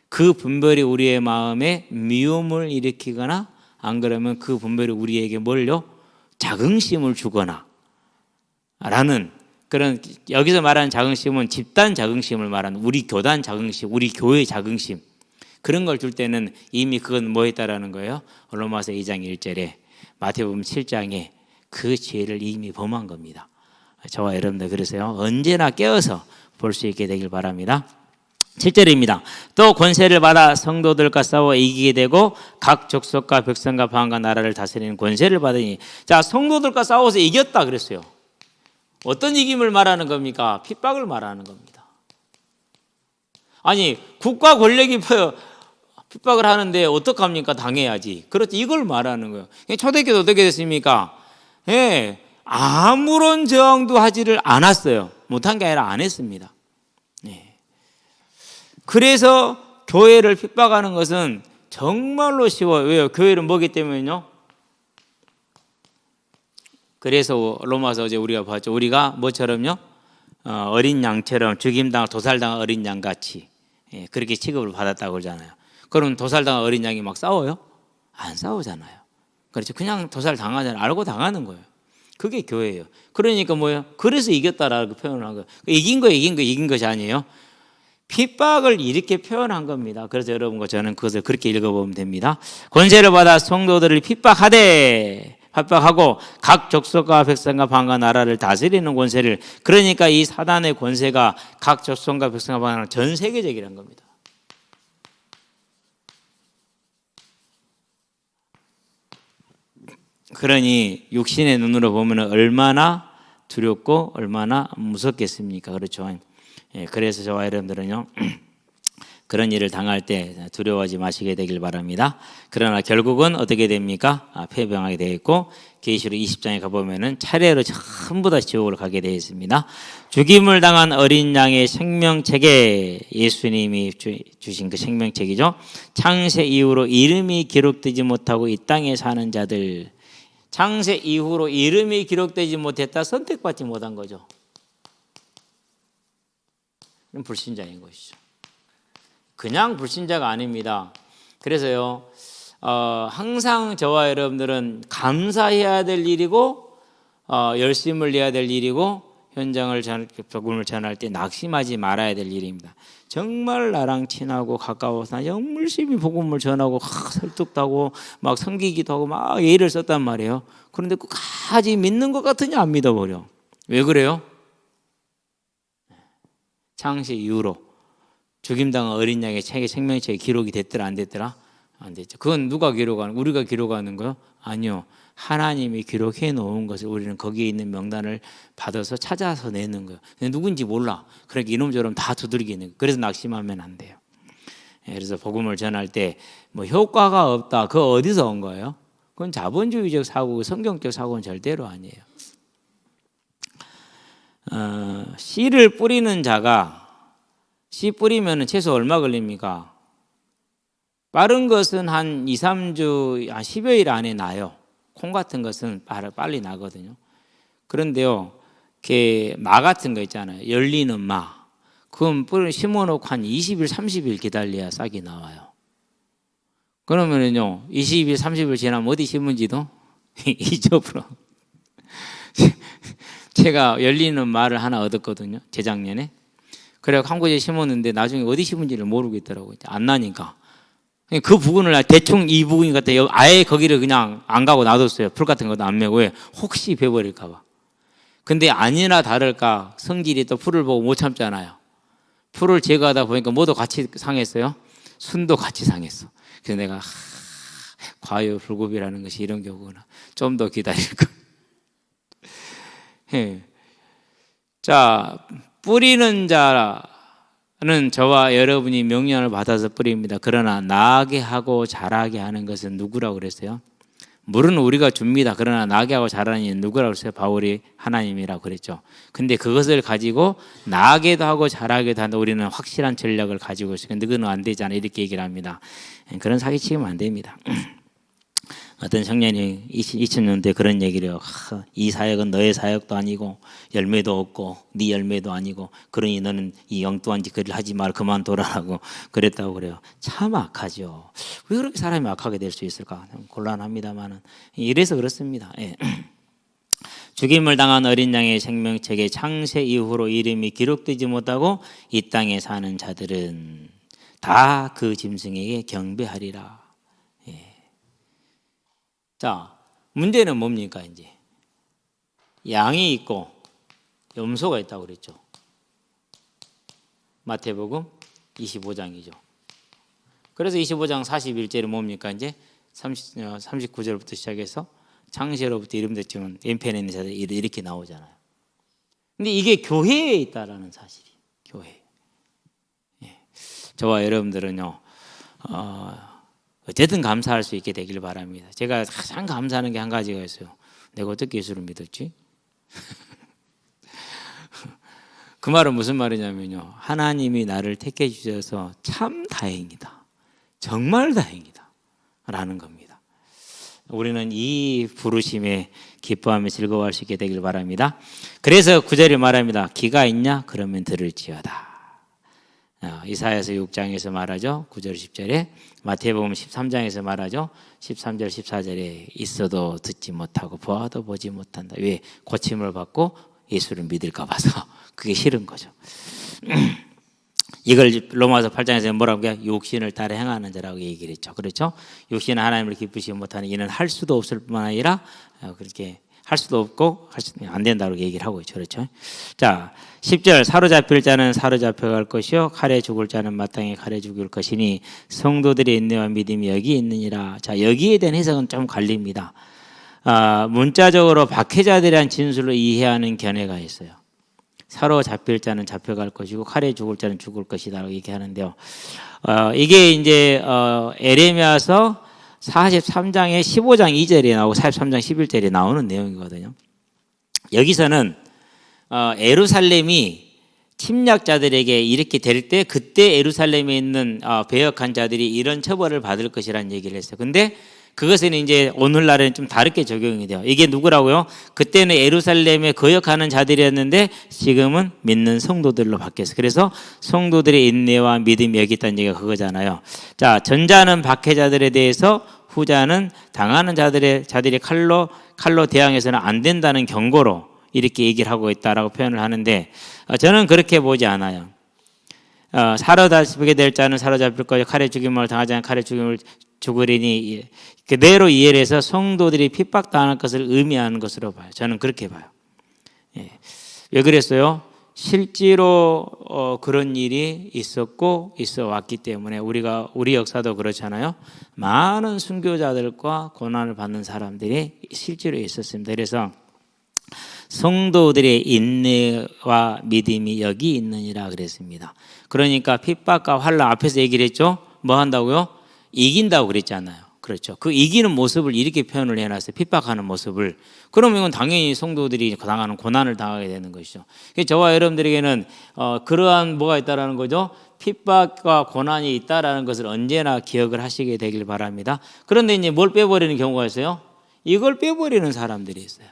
그 분별이 우리의 마음에 미움을 일으키거나 안 그러면 그 분별이 우리에게 뭘요? 자긍심을 주거나 라는 그런, 여기서 말하는 자긍심은 집단 자긍심을 말하는, 우리 교단 자긍심, 우리 교회 자긍심, 그런 걸 줄 때는 이미 그건 뭐 했다라는 거예요? 로마서 2장 1절에 마태복음 7장에 그 죄를 이미 범한 겁니다. 저와 여러분들 그래서요 언제나 깨어서 볼 수 있게 되길 바랍니다. 7절입니다. 또 권세를 받아 성도들과 싸워 이기게 되고 각 족속과 백성과 방언과 나라를 다스리는 권세를 받으니, 자, 성도들과 싸워서 이겼다 그랬어요. 어떤 이김을 말하는 겁니까? 핍박을 말하는 겁니다. 아니, 국가 권력이 핍박을 하는데 어떡합니까? 당해야지. 그렇지, 이걸 말하는 거예요. 초대교도 어떻게 됐습니까? 예, 아무런 저항도 하지를 않았어요. 못한 게 아니라 안 했습니다. 예. 그래서 교회를 핍박하는 것은 정말로 쉬워요. 왜요? 교회를 뭐기 때문에요? 그래서 로마서 어제 우리가 봤죠. 우리가 뭐처럼요? 어린 양처럼 죽임당할 도살당한 어린 양같이, 예, 그렇게 취급을 받았다고 그러잖아요. 그럼 도살당한 어린 양이 막 싸워요? 안 싸우잖아요. 그렇죠. 그냥 도살당하잖아요. 알고 당하는 거예요. 그게 교회예요. 그러니까 뭐예요? 그래서 이겼다라고 표현을 한 거예요. 이긴 것이 아니에요. 핍박을 이렇게 표현한 겁니다. 그래서 여러분과 저는 그것을 그렇게 읽어보면 됩니다. 권세를 받아 성도들을 핍박하고 각 족속과 백성과 방과 나라를 다스리는 권세를, 그러니까 이 사단의 권세가 각 족속과 백성과 방과 전 세계적이라는 겁니다. 그러니 육신의 눈으로 보면 얼마나 두렵고 얼마나 무섭겠습니까? 그렇죠. 예, 그래서 저와 여러분들은요 그런 일을 당할 때 두려워하지 마시게 되길 바랍니다. 그러나 결국은 어떻게 됩니까? 폐병하게 되어 있고, 계시록 20장에 가보면은 차례로 전부 다 지옥으로 가게 되어 있습니다. 죽임을 당한 어린 양의 생명책에, 예수님이 주신 그 생명책이죠. 창세 이후로 이름이 기록되지 못하고 이 땅에 사는 자들, 창세 이후로 이름이 기록되지 못했다, 선택받지 못한 거죠. 불신자인 것이죠. 그냥 불신자가 아닙니다. 그래서요, 항상 저와 여러분들은 감사해야 될 일이고, 열심을 내야 될 일이고, 복음을 전할 때 낙심하지 말아야 될 일입니다. 정말 나랑 친하고 가까워서 열심히 복음을 전하고 설득하고 막 섬기기도 하고 막 예를 썼단 말이에요. 그런데 끝까지 믿는 것 같으니 안 믿어버려. 왜 그래요? 창세 이후로 죽임당한 어린 양의 책에 생명책에 기록이 됐더라 안 됐더라? 안 됐죠. 그건 누가 기록하는, 우리가 기록하는 거요? 아니요. 하나님이 기록해 놓은 것을 우리는 거기에 있는 명단을 받아서 찾아서 내는 거예요. 근데 누군지 몰라. 그러니까 이놈저놈 다 두드리기는 거예요. 그래서 낙심하면 안 돼요. 그래서 복음을 전할 때 뭐 효과가 없다. 그거 어디서 온 거예요? 그건 자본주의적 사고고 성경적 사고는 절대로 아니에요. 씨를 뿌리는 자가, 씨 뿌리면 최소 얼마 걸립니까? 빠른 것은 한 2, 3주, 한 10여일 안에 나요. 콩 같은 것은 빨리 나거든요. 그런데요, 마 같은 거 있잖아요. 열리는 마. 그건 심어놓고 한 20일, 30일 기다려야 싹이 나와요. 그러면은요, 20일, 30일 지나면 어디 심은지도 잊어버려. 제가 열리는 마를 하나 얻었거든요. 재작년에. 그래서 한 곳에 심었는데 나중에 어디 심은지를 모르고 있더라고요. 안 나니까. 그 부분을 대충 이 부분이 같아. 아예 거기를 그냥 안 가고 놔뒀어요. 풀 같은 것도 안 메고. 왜? 혹시 베버릴까봐. 근데 아니나 다를까 성질이 또 풀을 보고 못 참잖아요. 풀을 제거하다 보니까 뭐도 같이 상했어요. 순도 같이 상했어. 그래서 내가 과유불급이라는 것이 이런 경우구나. 좀 더 기다릴 거. 예. 자, 뿌리는 자는 저와 여러분이 명령을 받아서 뿌립니다. 그러나 나게 하고 자라게 하는 것은 누구라고 그랬어요? 물은 우리가 줍니다. 그러나 나게 하고 자라는 이는 누구라고 그랬어요? 바울이 하나님이라고 그랬죠. 근데 그것을 가지고 나게도 하고 자라게도 한다. 우리는 확실한 전략을 가지고 있어요. 근데 그건 안 되잖아. 이렇게 얘기를 합니다. 그런 사기치면 안 됩니다. 어떤 청년이 2000년대 그런 얘기를 해요. 이 사역은 너의 사역도 아니고 열매도 없고 네 열매도 아니고 그러니 너는 이 영또한 짓거리를 하지 말, 그만둬라라고 그랬다고 그래요. 참 악하죠. 왜 그렇게 사람이 악하게 될 수 있을까? 곤란합니다만은 이래서 그렇습니다. 예. 죽임을 당한 어린 양의 생명책에 창세 이후로 이름이 기록되지 못하고 이 땅에 사는 자들은 다 그 짐승에게 경배하리라. 자, 문제는 뭡니까? 이제 양이 있고 염소가 있다고 그랬죠. 마태복음 25장이죠. 그래서 25장 41절이 뭡니까? 이제 39절부터 시작해서 창세로부터 이름 됐지만 왼편에 있는 자들이 이렇게 나오잖아요. 근데 이게 교회에 있다라는 사실이 교회. 예. 저와 여러분들은요, 어쨌든 감사할 수 있게 되길 바랍니다. 제가 가장 감사하는 게 한 가지가 있어요. 내가 어떻게 예수를 믿었지? 그 말은 무슨 말이냐면요, 하나님이 나를 택해 주셔서 참 다행이다, 정말 다행이다 라는 겁니다. 우리는 이 부르심에 기뻐하며 즐거워할 수 있게 되길 바랍니다. 그래서 9절에 말합니다. 귀가 있냐? 그러면 들을지어다. 이사야서 6장에서 말하죠. 9절 10절에, 마태복음 13장에서 말하죠. 13절 14절에 있어도 듣지 못하고 보아도 보지 못한다. 왜? 고침을 받고 예수를 믿을까 봐서. 그게 싫은 거죠. 이걸 로마서 8장에서 뭐라고 해요? 육신을 따라 행하는 자라고 얘기를 했죠. 그렇죠? 육신은 하나님을 기쁘시지 못하는 이는 할 수도 없을 뿐만 아니라 그렇게 할 수도 없고 안 된다고 얘기를 하고 있죠. 그렇죠? 자, 10절, 사로잡힐 자는 사로잡혀갈 것이요 칼에 죽을 자는 마땅히 칼에 죽을 것이니 성도들의 인내와 믿음이 여기 있느니라. 자, 여기에 대한 해석은 좀 갈립니다. 문자적으로 박해자들이란 진술로 이해하는 견해가 있어요. 사로잡힐 자는 잡혀갈 것이고 칼에 죽을 자는 죽을 것이다라고 얘기하는데요. 이게 이제 에레미야서 43장에 15장 2절에 나오고 43장 11절에 나오는 내용이거든요. 여기서는 예루살렘이 침략자들에게 이렇게 될 때 그때 예루살렘에 있는 배역한 자들이 이런 처벌을 받을 것이라는 얘기를 했어요. 근데 그것은 이제 오늘날에는 좀 다르게 적용이 돼요. 이게 누구라고요? 그때는 예루살렘에 거역하는 자들이었는데 지금은 믿는 성도들로 바뀌었어요. 그래서 성도들의 인내와 믿음이 여기 있다는 얘기가 그거잖아요. 자, 전자는 박해자들에 대해서, 후자는 당하는 자들이 칼로 대항해서는 안 된다는 경고로 이렇게 얘기를 하고 있다라고 표현을 하는데, 저는 그렇게 보지 않아요. 사로잡히게 될 자는 사로잡힐 것이요 칼에 죽임을 당하지 않은 칼에 죽임을 죽으리니, 그대로 이해를 해서 성도들이 핍박당할 것을 의미하는 것으로 봐요. 저는 그렇게 봐요. 예. 왜 그랬어요? 실제로 그런 일이 있었고 있어 왔기 때문에 우리 역사도 그렇잖아요. 많은 순교자들과 고난을 받는 사람들이 실제로 있었습니다. 그래서 성도들의 인내와 믿음이 여기 있느니라 그랬습니다. 그러니까 핍박과 환난 앞에서 얘기를 했죠. 뭐 한다고요? 이긴다고 그랬잖아요. 그렇죠. 그 이기는 모습을 이렇게 표현을 해놨어요. 핍박하는 모습을. 그러면 이건 당연히 성도들이 당하는 고난을 당하게 되는 것이죠. 저와 여러분들에게는 그러한 뭐가 있다라는 거죠. 핍박과 고난이 있다라는 것을 언제나 기억을 하시게 되길 바랍니다. 그런데 이제 뭘 빼버리는 경우가 있어요. 이걸 빼버리는 사람들이 있어요.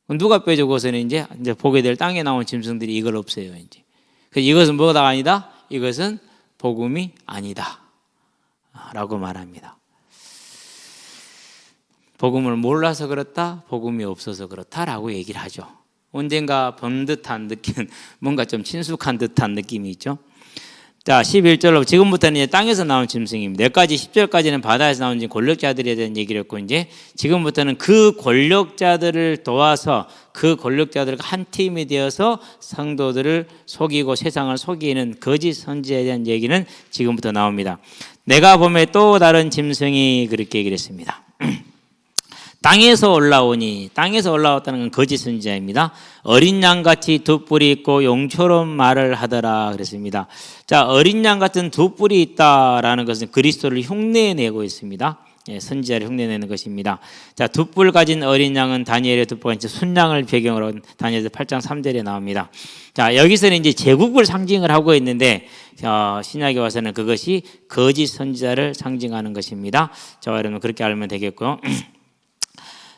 누가 빼죠? 그것은 이제 보게 될 땅에 나온 짐승들이 이걸 없애요. 이제. 그래서 이것은 뭐가 아니다? 이것은 복음이 아니다 라고 말합니다. 복음을 몰라서 그렇다, 복음이 없어서 그렇다라고 얘기를 하죠. 언젠가 본 듯한 느낌, 뭔가 좀 친숙한 듯한 느낌이 있죠. 자, 11절로 지금부터는 이제 땅에서 나온 짐승입니다. 여기까지 10절까지는 바다에서 나온 권력자들에 대한 얘기를 했고, 이제 지금부터는 그 권력자들을 도와서 그 권력자들과 한 팀이 되어서 성도들을 속이고 세상을 속이는 거짓 선지자에 대한 얘기는 지금부터 나옵니다. 내가 보매 또 다른 짐승이 그렇게 얘기를 했습니다. 땅에서 올라오니, 땅에서 올라왔다는 건 거짓 선지자입니다. 어린 양같이 두 뿔이 있고 용처럼 말을 하더라 그랬습니다. 자, 어린 양 같은 두 뿔이 있다라는 것은 그리스도를 흉내내고 있습니다. 예, 선지자를 흉내내는 것입니다. 자, 두 뿔 가진 어린 양은 다니엘의 두 뿔 가진 순양을 배경으로 다니엘서 8장 3절에 나옵니다. 자, 여기서는 이제 제국을 상징을 하고 있는데 신약에 와서는 그것이 거짓 선지자를 상징하는 것입니다. 저와 여러분 그렇게 알면 되겠고요.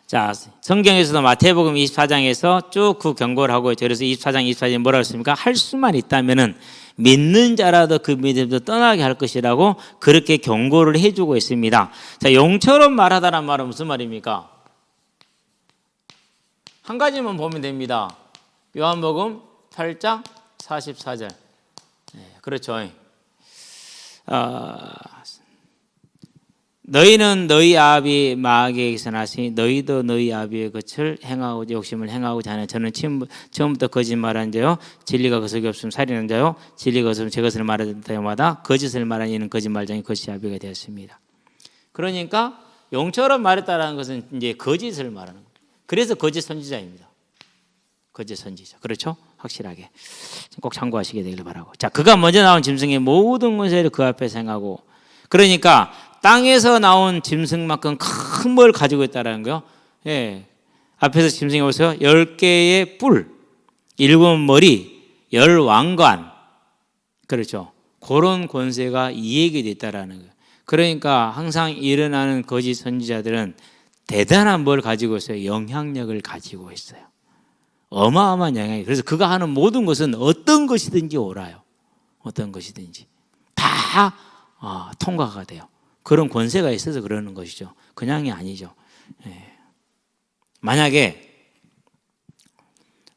자, 성경에서도 마태복음 24장에서 쭉 그 경고를 하고 있죠. 그래서 24장 24절에 뭐라고 했습니까? 할 수만 있다면은 믿는 자라도 그 믿음도 떠나게 할 것이라고 그렇게 경고를 해주고 있습니다. 자, 용처럼 말하다란 말은 무슨 말입니까? 한 가지만 보면 됩니다. 요한복음 8장 44절. 네, 그렇죠. 너희는 너희 아비 마귀에게서 나시니 너희도 너희 아비의 것을 행하고 욕심을 행하고 자네. 저는 처음부터 거짓말한 자요 진리가 그 속에 없으면 살인한 자요 진리가 없으면 제 것을 말할 때마다 거짓을 말하는 이는 거짓말장이 거짓 아비가 되었습니다. 그러니까 용처럼 말했다라는 것은 이제 거짓을 말하는 거예요. 그래서 거짓 선지자입니다. 거짓 선지자. 그렇죠? 확실하게 꼭 참고하시게 되길 바라고. 자, 그가 먼저 나온 짐승의 모든 권세를 그 앞에서 행하고, 그러니까 땅에서 나온 짐승만큼 큰 뭘 가지고 있다라는 거요. 예. 앞에서 짐승이 보세요. 10개의 뿔, 7머리, 10왕관. 그렇죠. 그런 권세가 이 얘기도 있다라는 거예요. 그러니까 항상 일어나는 거짓 선지자들은 대단한 뭘 가지고 있어요. 영향력을 가지고 있어요. 어마어마한 영향이. 그래서 그가 하는 모든 것은 어떤 것이든지 옳아요. 어떤 것이든지 다 통과가 돼요. 그런 권세가 있어서 그러는 것이죠. 그냥이 아니죠. 예. 만약에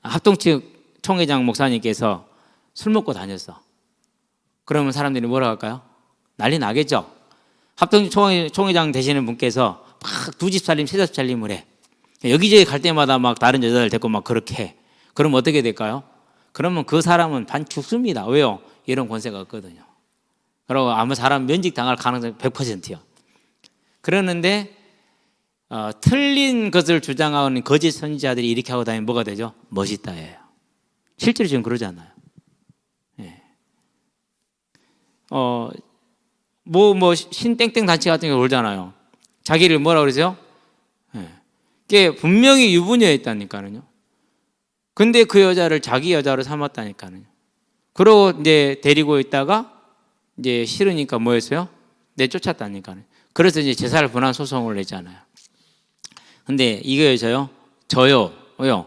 합동측 총회장 목사님께서 술 먹고 다녔어. 그러면 사람들이 뭐라고 할까요? 난리 나겠죠. 합동측 총회장 되시는 분께서 막 2집 살림, 3집 살림을 해. 여기저기 갈 때마다 막 다른 여자들 데리고 막 그렇게 해. 그럼 어떻게 될까요? 그러면 그 사람은 반 죽습니다. 왜요? 이런 권세가 없거든요. 그리고 아마 사람 면직당할 가능성이 100%요. 그러는데 틀린 것을 주장하는 거짓 선지자들이 이렇게 하고 다니면 뭐가 되죠? 멋있다예요. 실제로 지금 그러잖아요. 예. 신땡땡 단체 같은 게 돌잖아요. 자기를 뭐라 그러세요? 예. 그게 분명히 유부녀였다니까요. 근데 그 여자를 자기 여자로 삼았다니까요. 그러고 이제 데리고 있다가 이제 싫으니까 뭐였어요? 내쫓았다니까요. 그래서 이제 재산 분할 소송을 냈잖아요. 근데 이거에서요, 왜요?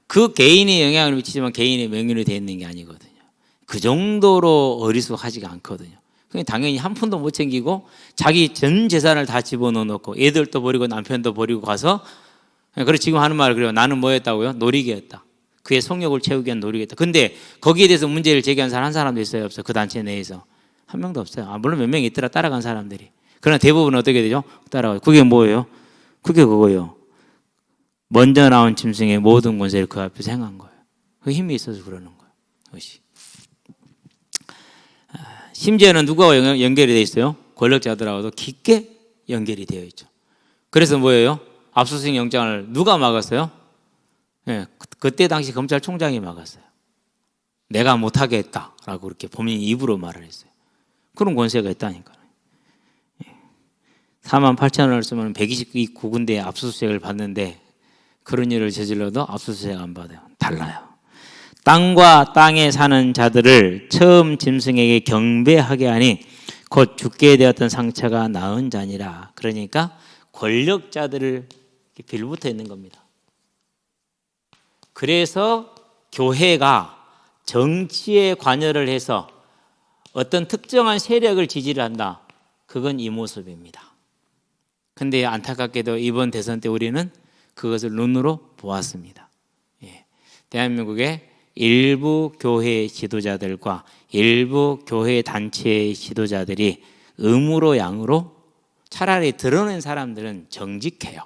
그 개인의 영향을 미치지만 개인의 명예로 되어 있는 게 아니거든요. 그 정도로 어리숙하지가 않거든요. 당연히 한 푼도 못 챙기고 자기 전 재산을 다 집어넣어 놓고 애들도 버리고 남편도 버리고 가서, 그래서 지금 하는 말을 그래요. 나는 뭐였다고요? 놀이개였다. 그의 성욕을 채우기 위한 놀이개였다. 근데 거기에 대해서 문제를 제기한 사람 한 사람도 있어요? 없어요? 그 단체 내에서 한 명도 없어요. 물론 몇 명 있더라, 따라간 사람들이. 그러나 대부분은 어떻게 되죠? 따라가요. 그게 뭐예요? 그게 그거예요. 먼저 나온 짐승의 모든 권세를 그 앞에서 행한 거예요. 그 힘이 있어서 그러는 거예요. 그것이. 심지어는 누구와 연결이 되어 있어요? 권력자들하고도 깊게 연결이 되어 있죠. 그래서 뭐예요? 압수수색 영장을 누가 막았어요? 네, 그때 당시 검찰총장이 막았어요. 내가 못하게 했다라고 그렇게 본인 입으로 말을 했어요. 그런 권세가 있다니까요. 48,000원을 쓰면 129군데 압수수색을 받는데 그런 일을 저질러도 압수수색 안 받아요. 달라요. 땅과 땅에 사는 자들을 처음 짐승에게 경배하게 하니 곧 죽게 되었던 상처가 나은 자니라. 그러니까 권력자들을 빌붙어 있는 겁니다. 그래서 교회가 정치에 관여를 해서 어떤 특정한 세력을 지지를 한다. 그건 이 모습입니다. 근데 안타깝게도 이번 대선 때 우리는 그것을 눈으로 보았습니다. 대한민국의 일부 교회 지도자들과 일부 교회 단체의 지도자들이 음으로 양으로 차라리 드러낸 사람들은 정직해요.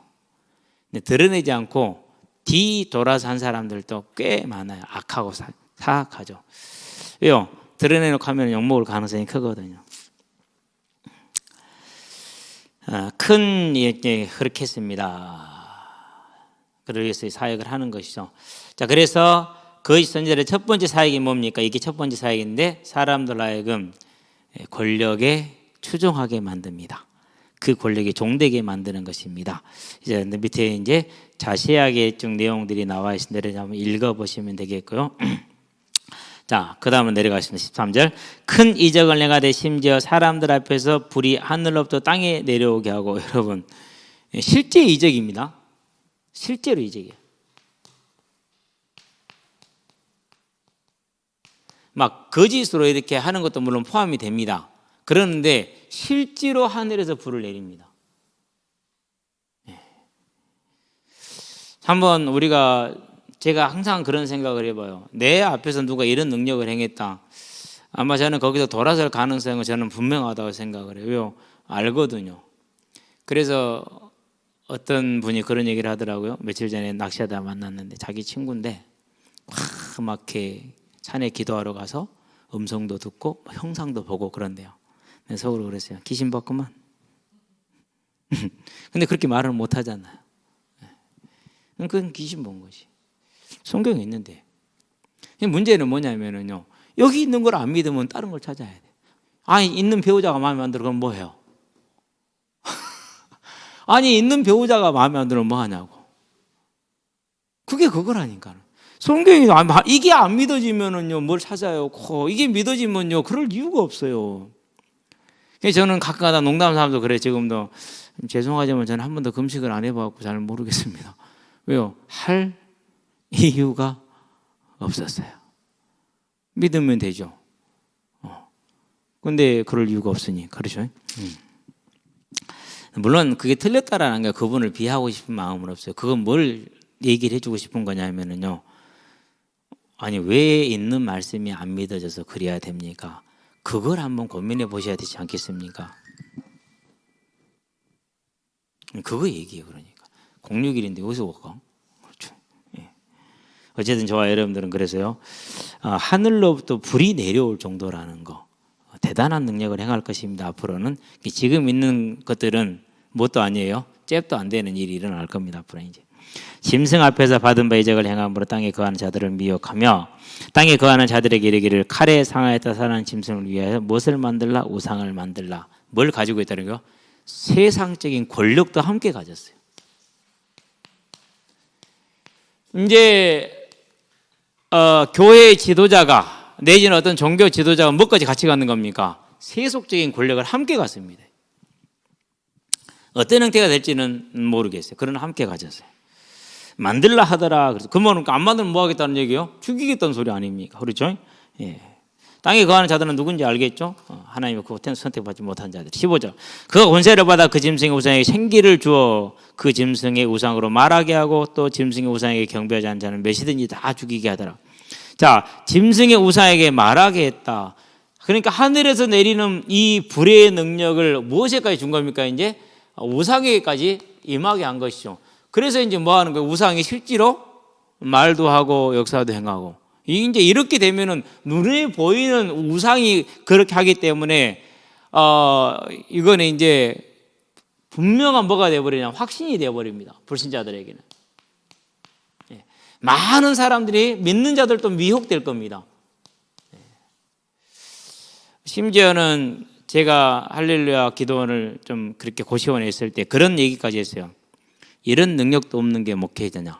근데 드러내지 않고 뒤돌아서 한 사람들도 꽤 많아요. 악하고 사악하죠. 왜요? 드러내놓고 하면 욕먹을 가능성이 크거든요. 큰 그렇게 했습니다. 그러기 위해서 사역을 하는 것이죠. 자, 그래서 거짓 선지자의 첫 번째 사역이 뭡니까? 이게 첫 번째 사역인데 사람들 하여금 권력에 추종하게 만듭니다. 그 권력에 종되게 만드는 것입니다. 이제 밑에 이제 자세하게 쭉 내용들이 나와 있는데 한번 읽어보시면 되겠고요. 자, 그 다음은 내려가겠습니다. 13절. 큰 이적을 내가되 심지어 사람들 앞에서 불이 하늘로부터 땅에 내려오게 하고. 여러분, 실제 이적입니다. 실제로 이적이에요. 막 거짓으로 이렇게 하는 것도 물론 포함이 됩니다. 그러는데 실제로 하늘에서 불을 내립니다. 한번 제가 항상 그런 생각을 해봐요. 내 앞에서 누가 이런 능력을 행했다. 아마 저는 거기서 돌아설 가능성은 저는 분명하다고 생각을 해요. 왜요? 알거든요. 그래서 어떤 분이 그런 얘기를 하더라고요. 며칠 전에 낚시하다 만났는데 자기 친구인데 막게 산에 기도하러 가서 음성도 듣고 형상도 보고 그런대요. 속으로 그랬어요. 귀신 봤구만. 근데 그렇게 말을 못 하잖아요. 그건 귀신 본 거지. 성경에 있는데. 문제는 뭐냐면요. 여기 있는 걸 안 믿으면 다른 걸 찾아야 돼. 아니, 있는 배우자가 마음에 안 들어. 그럼 뭐 해요? 아니, 있는 배우자가 마음에 안 들면 뭐 하냐고. 그게 그거라니까. 성경이 이게 안 믿어지면은요, 뭘 찾아요? 이게 믿어지면요, 그럴 이유가 없어요. 저는 가끔가다 농담 삼아서 그래. 지금도 죄송하지만 저는 한 번도 금식을 안 해봐갖고 잘 모르겠습니다. 왜요? 할 이유가 없었어요. 믿으면 되죠. 근데 그럴 이유가 없으니, 그렇죠? 물론 그게 틀렸다라는 게 그분을 비하하고 싶은 마음은 없어요. 그건 뭘 얘기를 해주고 싶은 거냐면요. 아니, 왜 있는 말씀이 안 믿어져서 그래야 됩니까? 그걸 한번 고민해 보셔야 되지 않겠습니까? 그거 얘기해요, 그러니까. 061인데 여기서 올까? 그렇죠. 예. 어쨌든 저와 여러분들은 그래서요, 하늘로부터 불이 내려올 정도라는 거, 대단한 능력을 행할 것입니다. 앞으로는 지금 있는 것들은 뭣도 아니에요. 잽도 안 되는 일이 일어날 겁니다. 앞으로 이제 짐승 앞에서 받은 바 이적을 행함으로 땅에 거하는 자들을 미혹하며 땅에 거하는 자들에게 이르기를 칼에 상하였다 살아난 짐승을 위하여 무엇을 만들라? 우상을 만들라. 뭘 가지고 있다는 거요? 세상적인 권력도 함께 가졌어요. 이제 교회의 지도자가 내지는 어떤 종교 지도자가 뭐까지 같이 갖는 겁니까? 세속적인 권력을 함께 갖습니다. 어떤 형태가 될지는 모르겠어요. 그러나 함께 가졌어요. 만들라 하더라. 그래서 그러면 안 만들면 뭐 하겠다는 얘기요? 죽이겠다는 소리 아닙니까? 그렇죠? 예. 땅에 거하는 자들은 누군지 알겠죠? 하나님의 그 선택받지 못한 자들. 15절. 그가 권세를 받아 그 짐승의 우상에게 생기를 주어 그 짐승의 우상으로 말하게 하고 또 짐승의 우상에게 경배하지 않는 자는 몇이든지 다 죽이게 하더라. 자, 짐승의 우상에게 말하게 했다. 그러니까 하늘에서 내리는 이 불의 능력을 무엇에까지 준 겁니까? 이제 우상에게까지 임하게 한 것이죠. 그래서 이제 뭐 하는 거예요? 우상이 실제로 말도 하고 역사도 행하고. 이제 이렇게 되면은 눈에 보이는 우상이 그렇게 하기 때문에 이거는 이제 분명한 뭐가 되어버리냐? 확신이 되어버립니다. 불신자들에게는. 많은 사람들이 믿는 자들도 미혹될 겁니다. 심지어는 제가 할렐루야 기도원을 좀 그렇게 고시원에 있을 때 그런 얘기까지 했어요. 이런 능력도 없는 게 목회자냐?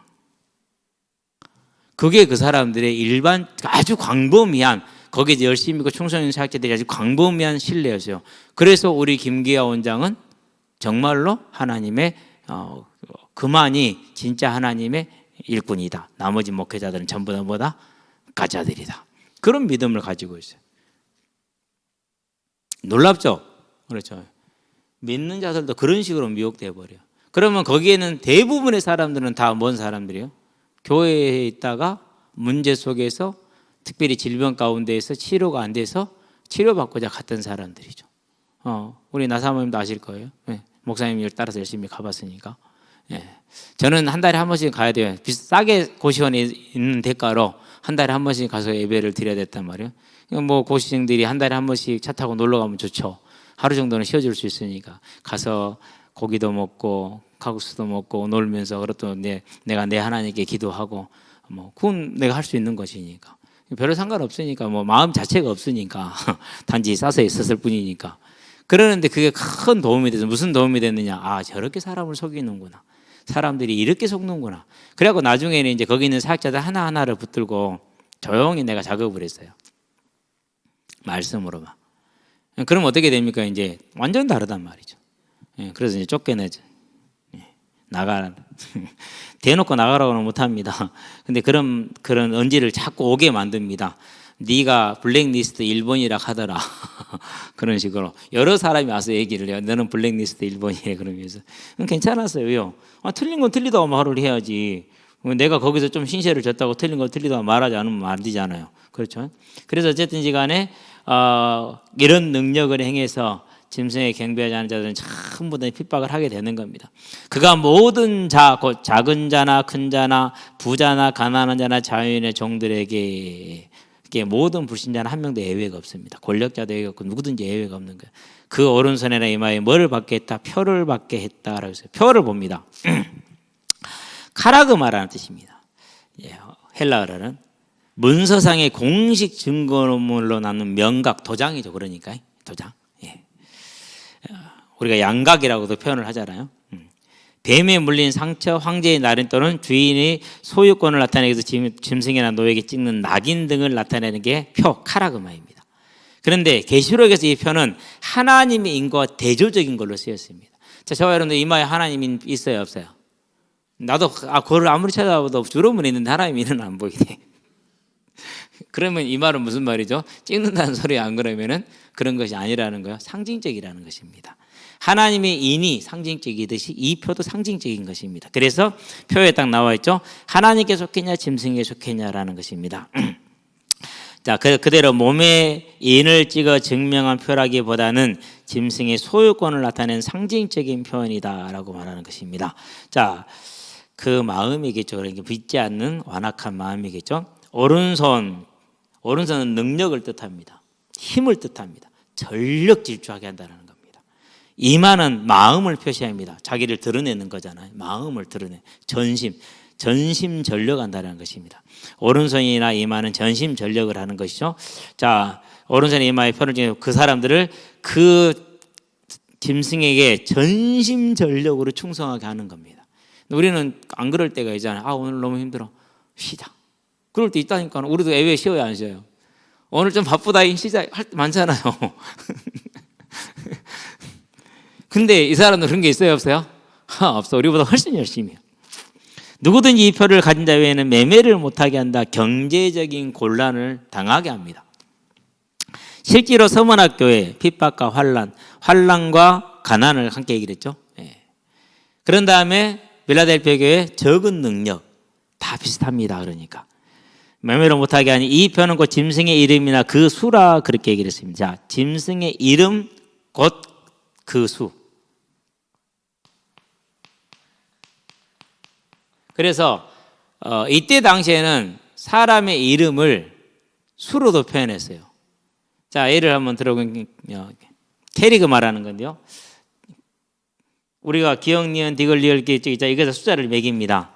그게 그 사람들의 일반 아주 광범위한, 거기에 열심히 있고 충성 있는 사역자들이 아주 광범위한 신뢰였어요. 그래서 우리 김기아 원장은 정말로 하나님의 그만이 진짜 하나님의 일꾼이다. 나머지 목회자들은 전부 다 뭐다? 가짜들이다. 그런 믿음을 가지고 있어요. 놀랍죠? 그렇죠. 믿는 자들도 그런 식으로 미혹되어 버려요. 그러면 거기에는 대부분의 사람들은 다 뭔 사람들이에요? 교회에 있다가 문제 속에서 특별히 질병 가운데에서 치료가 안 돼서 치료받고자 갔던 사람들이죠. 우리 나사모님도 아실 거예요. 네. 목사님을 따라서 열심히 가봤으니까. 네. 저는 한 달에 한 번씩 가야 돼요. 싸게 고시원에 있는 대가로 한 달에 한 번씩 가서 예배를 드려야 됐단 말이에요. 뭐 고시생들이 한 달에 한 번씩 차 타고 놀러 가면 좋죠. 하루 정도는 쉬어줄 수 있으니까 가서 고기도 먹고 칼국수도 먹고 놀면서 그것도 내가 내 하나님께 기도하고 뭐 그건 내가 할 수 있는 것이니까 별로 상관없으니까 뭐 마음 자체가 없으니까 단지 싸서 있었을 뿐이니까. 그러는데 그게 큰 도움이 돼서 무슨 도움이 됐느냐? 저렇게 사람을 속이는구나. 사람들이 이렇게 속는구나. 그래갖고 나중에는 이제 거기 있는 사역자들 하나하나를 붙들고 조용히 내가 작업을 했어요. 말씀으로만. 그럼 어떻게 됩니까? 이제 완전 다르단 말이죠. 그래서 이제 쫓겨내죠. 나가라. 대놓고 나가라고는 못합니다. 근데 그런 언지를 자꾸 오게 만듭니다. 네가 블랙리스트 1번이라 하더라. 그런 식으로 여러 사람이 와서 얘기를 해요. 너는 블랙리스트 1번이래 그러면서. 괜찮았어요. 왜요? 틀린 건 틀리다고 말을 해야지. 내가 거기서 좀 신세를 졌다고 틀린 걸 틀리다고 말하지 않으면 안 되잖아요. 그렇죠? 그래서 어쨌든지 간에 이런 능력을 행해서 짐승에 경배하지 않는 자들은 전부 다 핍박을 하게 되는 겁니다. 그가 모든 자, 곧 작은 자나 큰 자나 부자나 가난한 자나 자유인의 종들에게 모든 불신자는 한 명도 예외가 없습니다. 권력자도 예외가 없고 누구든지 예외가 없는 거예요. 그 오른손에나 이마에 뭐를 받게 했다? 표를 받게 했다라고 했어요. 표를 봅니다. 카라그마라는 뜻입니다. 헬라어로는 문서상의 공식 증거물로 남는 명각, 도장이죠. 그러니까 도장. 우리가 양각이라고도 표현을 하잖아요. 뱀에 물린 상처, 황제의 날인 또는 주인의 소유권을 나타내기 위해서 짐승이나 노예에게 찍는 낙인 등을 나타내는 게 표, 카라그마입니다. 그런데 계시록에서 이 표는 하나님의 인과 대조적인 걸로 쓰였습니다. 자, 저와 여러분들 이마에 하나님이 있어요, 없어요? 나도 그걸 아무리 찾아봐도 주름은 있는데 하나님의 이는 안 보이네. 그러면 이 말은 무슨 말이죠? 찍는다는 소리 안 그러면은 그런 것이 아니라는 거예요. 상징적이라는 것입니다. 하나님의 인이 상징적이듯이 이 표도 상징적인 것입니다. 그래서 표에 딱 나와 있죠. 하나님께 속했냐 짐승에게 속했냐라는 것입니다. 자, 그대로 몸에 인을 찍어 증명한 표라기보다는 짐승의 소유권을 나타낸 상징적인 표현이다라고 말하는 것입니다. 자, 그 마음이겠죠. 그러니까 믿지 않는 완악한 마음이겠죠. 오른손은 능력을 뜻합니다. 힘을 뜻합니다. 전력 질주하게 한다는 겁니다. 이마는 마음을 표시합니다. 자기를 드러내는 거잖아요. 마음을 드러내. 전심전력한다는 것입니다. 오른손이나 이마는 전심전력을 하는 것이죠. 자, 오른손 이마의 표를 지금 그 사람들을 그 짐승에게 전심전력으로 충성하게 하는 겁니다. 우리는 안 그럴 때가 있잖아요. 오늘 너무 힘들어. 쉬자. 그럴 때 있다니까. 우리도 왜 쉬어요, 안 쉬어요? 오늘 좀 바쁘다, 쉬자. 할 때 많잖아요. 근데 이 사람은 그런 게 있어요, 없어요? 없어. 우리보다 훨씬 열심히 해요. 누구든지 이 표를 가진 자 외에는 매매를 못하게 한다. 경제적인 곤란을 당하게 합니다. 실제로 서문학교에 핍박과 환난과 가난을 함께 얘기를 했죠. 그런 다음에 빌라델피아 교회 적은 능력 다 비슷합니다. 그러니까 매매를 못하게 하니 이 표는 곧 짐승의 이름이나 그 수라 그렇게 얘기를 했습니다. 자, 짐승의 이름 곧 그 수. 그래서 이때 당시에는 사람의 이름을 수로도 표현했어요. 자, 예를 한번 들어보면 캐리그 말하는 건데요. 우리가 기억, 니은, 디귿, 리을, 이것을 숫자를 매깁니다.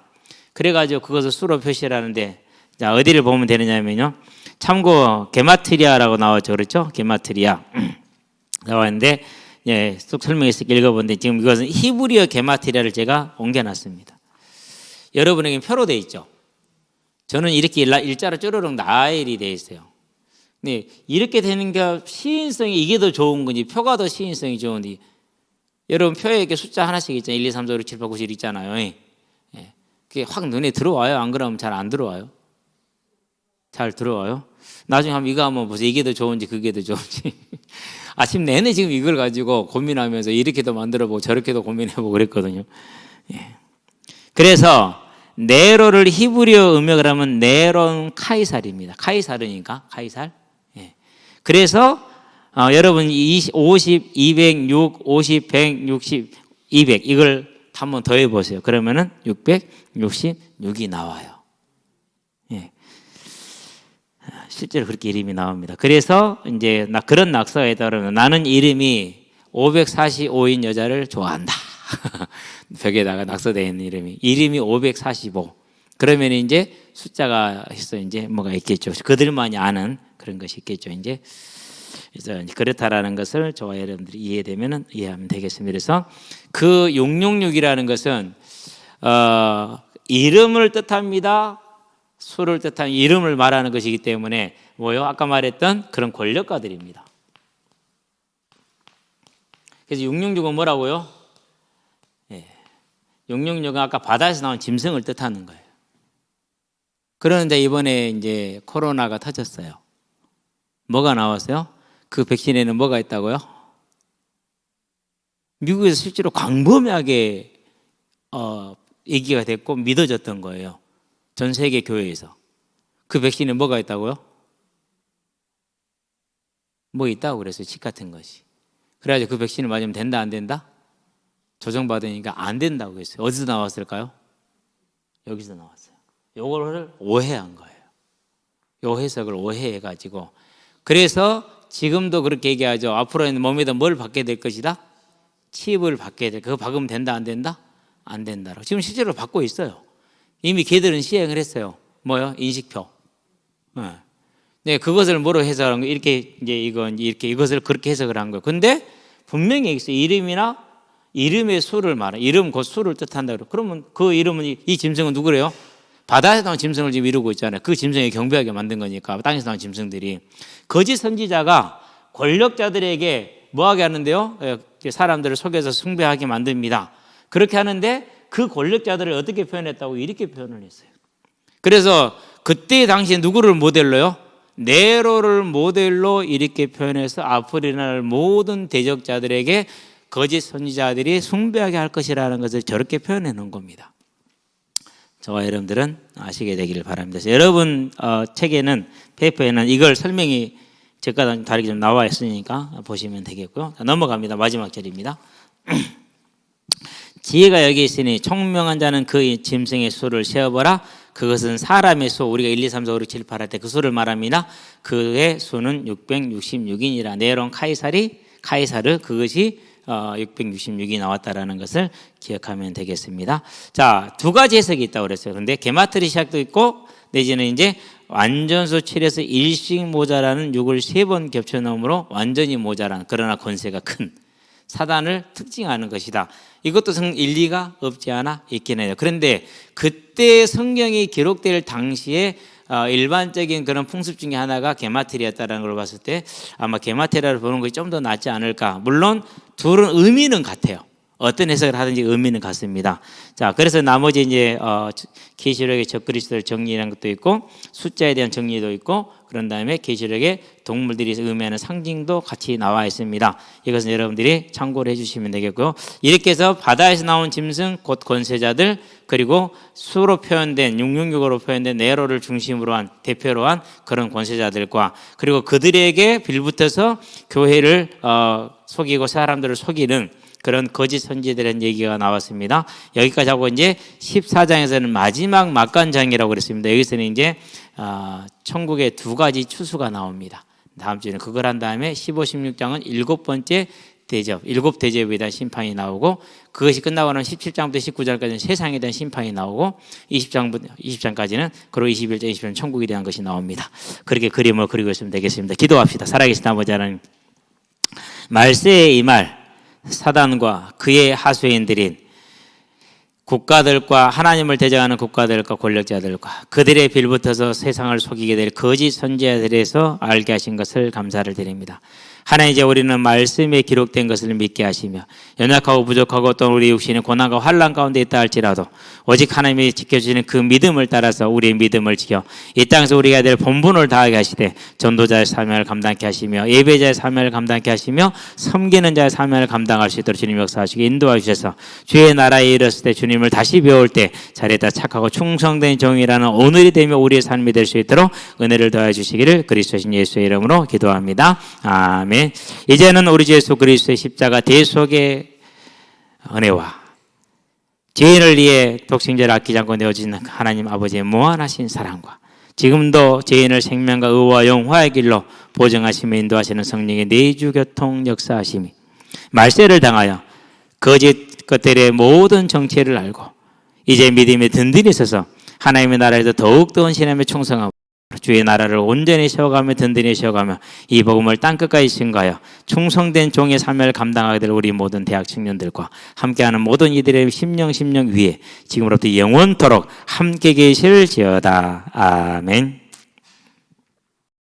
그래가지고 그것을 수로 표시를 하는데, 자, 어디를 보면 되느냐면요. 참고 게마트리아라고 나왔죠. 그렇죠? 게마트리아 나와 있는데, 쭉 설명해서 읽어보는데 지금 이것은 히브리어 게마트리아를 제가 옮겨놨습니다. 여러분에게 표로 되어 있죠. 저는 이렇게 일자로 쭈르륵 나일이 되어 있어요. 근데 이렇게 되는 게 시인성이 이게 더 좋은 건지 표가 더 시인성이 좋은지, 여러분 표에 이렇게 숫자 하나씩 있잖아요. 1, 2, 3, 4, 5, 6, 7, 8, 9, 10 있잖아요. 그게 확 눈에 들어와요? 안 그러면 잘 안 들어와요? 잘 들어와요? 나중에 한번 이거 한번 보세요. 이게 더 좋은지 그게 더 좋은지. 아침 내내 지금 이걸 가지고 고민하면서 이렇게도 만들어보고 저렇게도 고민해보고 그랬거든요. 그래서 네로를 히브리어 음역을 하면 네론 카이살입니다. 카이살이니까 카이살. 그래서 여러분 50, 206, 50, 160, 200 이걸 한번 더해 보세요. 그러면은 666이 나와요. 실제로 그렇게 이름이 나옵니다. 그래서 이제 그런 낙서에 따르면 나는 이름이 545인 여자를 좋아한다. 벽에다가 낙서되어 있는 이름이 545. 그러면 이제 숫자가 있어 이제 뭐가 있겠죠. 그들만이 아는 그런 것이 있겠죠. 이제 그래서 그렇다라는 것을 저와 여러분들이 이해되면 이해하면 되겠습니다. 그래서 그 666이라는 것은 이름을 뜻합니다. 수를 뜻하는 이름을 말하는 것이기 때문에 뭐요? 아까 말했던 그런 권력가들입니다. 그래서 666은 뭐라고요? 666은 아까 바다에서 나온 짐승을 뜻하는 거예요. 그런데 이번에 이제 코로나가 터졌어요. 뭐가 나왔어요? 그 백신에는 뭐가 있다고요? 미국에서 실제로 광범위하게 얘기가 됐고 믿어졌던 거예요. 전 세계 교회에서. 그 백신에 뭐가 있다고요? 뭐 있다고 그랬어요. 칩 같은 것이. 그래가지고 그 백신을 맞으면 된다 안 된다? 조정받으니까 안 된다고 했어요. 어디서 나왔을까요? 여기서 나왔어요. 요거를 오해한 거예요. 요 해석을 오해해가지고. 그래서 지금도 그렇게 얘기하죠. 앞으로는 몸에다 뭘 받게 될 것이다? 칩을 받게 될. 그거 박으면 된다 안 된다? 안 된다고. 지금 실제로 받고 있어요. 이미 걔들은 시행을 했어요. 뭐요? 인식표. 네, 그것을 뭐로 해석한 거? 이렇게 이제 이렇게 이것을 그렇게 해석을 한 거예요. 근데 분명히 있어요. 이름이나 이름의 수를 말해. 이름 곧 수를 뜻한다. 그러면 그 이름은 이 짐승은 누구래요? 바다에서 나온 짐승을 지금 이루고 있잖아요. 그 짐승이 경배하게 만든 거니까 땅에서 나온 짐승들이. 거짓 선지자가 권력자들에게 뭐하게 하는데요? 사람들을 속여서 숭배하게 만듭니다. 그렇게 하는데 그 권력자들을 어떻게 표현했다고? 이렇게 표현을 했어요. 그래서 그때 당시에 누구를 모델로요? 네로를 모델로 이렇게 표현해서 앞으로 일어날 모든 대적자들에게 거짓 선지자들이 숭배하게 할 것이라는 것을 저렇게 표현해 놓은 겁니다. 저와 여러분들은 아시게 되기를 바랍니다. 여러분 책에는 페이퍼에는 이걸 설명이 제가 다르게 좀 나와 있으니까 보시면 되겠고요. 넘어갑니다. 마지막 절입니다. 지혜가 여기 있으니 총명한 자는 그 짐승의 수를 세어보라. 그것은 사람의 수, 우리가 1, 2, 3, 4, 5, 6, 7, 8 할 때 그 수를 말합니다. 그의 수는 666인이라. 네론 카이사르 그것이 666이 나왔다라는 것을 기억하면 되겠습니다. 자, 두 가지 해석이 있다고 그랬어요. 그런데 게마트리 시작도 있고 내지는 이제 완전수 7에서 일씩 모자라는 6을 3번 겹쳐 넣음으로 완전히 모자란 그러나 권세가 큰 사단을 특징하는 것이다. 이것도 일리가 없지 않아 있긴 해요. 그런데 그때 성경이 기록될 당시에 일반적인 그런 풍습 중에 하나가 게마트리였다는 걸 봤을 때 아마 게마트리아를 보는 것이 좀 더 낫지 않을까. 물론 둘은 의미는 같아요. 어떤 해석을 하든지 의미는 같습니다. 자, 그래서 나머지 이제 계시록의 적그리스도를 정리하는 것도 있고 숫자에 대한 정리도 있고 그런 다음에 계시록의 동물들이 의미하는 상징도 같이 나와 있습니다. 이것은 여러분들이 참고를 해주시면 되겠고요. 이렇게 해서 바다에서 나온 짐승 곧 권세자들 그리고 수로 표현된 666으로 표현된 네로를 중심으로 한 대표로 한 그런 권세자들과 그리고 그들에게 빌붙어서 교회를 속이고 사람들을 속이는 그런 거짓 선지자들의 얘기가 나왔습니다. 여기까지 하고 이제 14장에서는 마지막 막간장이라고 그랬습니다. 여기서는 이제 천국의 두 가지 추수가 나옵니다. 다음 주에는 그걸 한 다음에 15, 16장은 일곱 번째 대접, 일곱 대접에 대한 심판이 나오고 그것이 끝나고 나면 17장부터 19장까지는 세상에 대한 심판이 나오고 20장까지는 그리고 21장, 20장 천국에 대한 것이 나옵니다. 그렇게 그림을 그리고 있으면 되겠습니다. 기도합시다. 살아계신 아버지 하나님, 말세의 이 말 사단과 그의 하수인들인 국가들과 하나님을 대적하는 국가들과 권력자들과 그들의 빌붙어서 세상을 속이게 될 거짓 선지자들에서 알게 하신 것을 감사를 드립니다. 하나님, 이제 우리는 말씀에 기록된 것을 믿게 하시며 연약하고 부족하고 또 우리 육신의 고난과 환난 가운데 있다 할지라도 오직 하나님이 지켜주시는 그 믿음을 따라서 우리의 믿음을 지켜 이 땅에서 우리가 될 본분을 다하게 하시되 전도자의 사명을 감당케 하시며 예배자의 사명을 감당케 하시며 섬기는 자의 사명을 감당할 수 있도록 주님 역사하시고 인도해 주셔서 주의 나라에 이르렀을 때 주님을 다시 배울 때 자리에다 착하고 충성된 종이라는 오늘이 되며 우리의 삶이 될 수 있도록 은혜를 더해 주시기를 그리스도신 예수의 이름으로 기도합니다. 아멘. 이제는 우리 주 예수 그리스도의 십자가 대속의 은혜와 죄인을 위해 독생자를 아끼지 않고 내어주신 하나님 아버지의 무한하신 사랑과 지금도 죄인을 생명과 의와 영화의 길로 보증하시며 인도하시는 성령의 내주교통 역사하심이 말세를 당하여 거짓 것들의 모든 정체를 알고 이제 믿음에 든든히 서서 하나님의 나라에도 더욱더 헌신하며 충성하고 주의 나라를 온전히 세워가며 든든히 세워가며 이 복음을 땅끝까지 증거하여 충성된 종의 사명을 감당하게 될 우리 모든 대학 청년들과 함께하는 모든 이들의 심령 위에 지금으로부터 영원토록 함께 계실지어다. 아멘.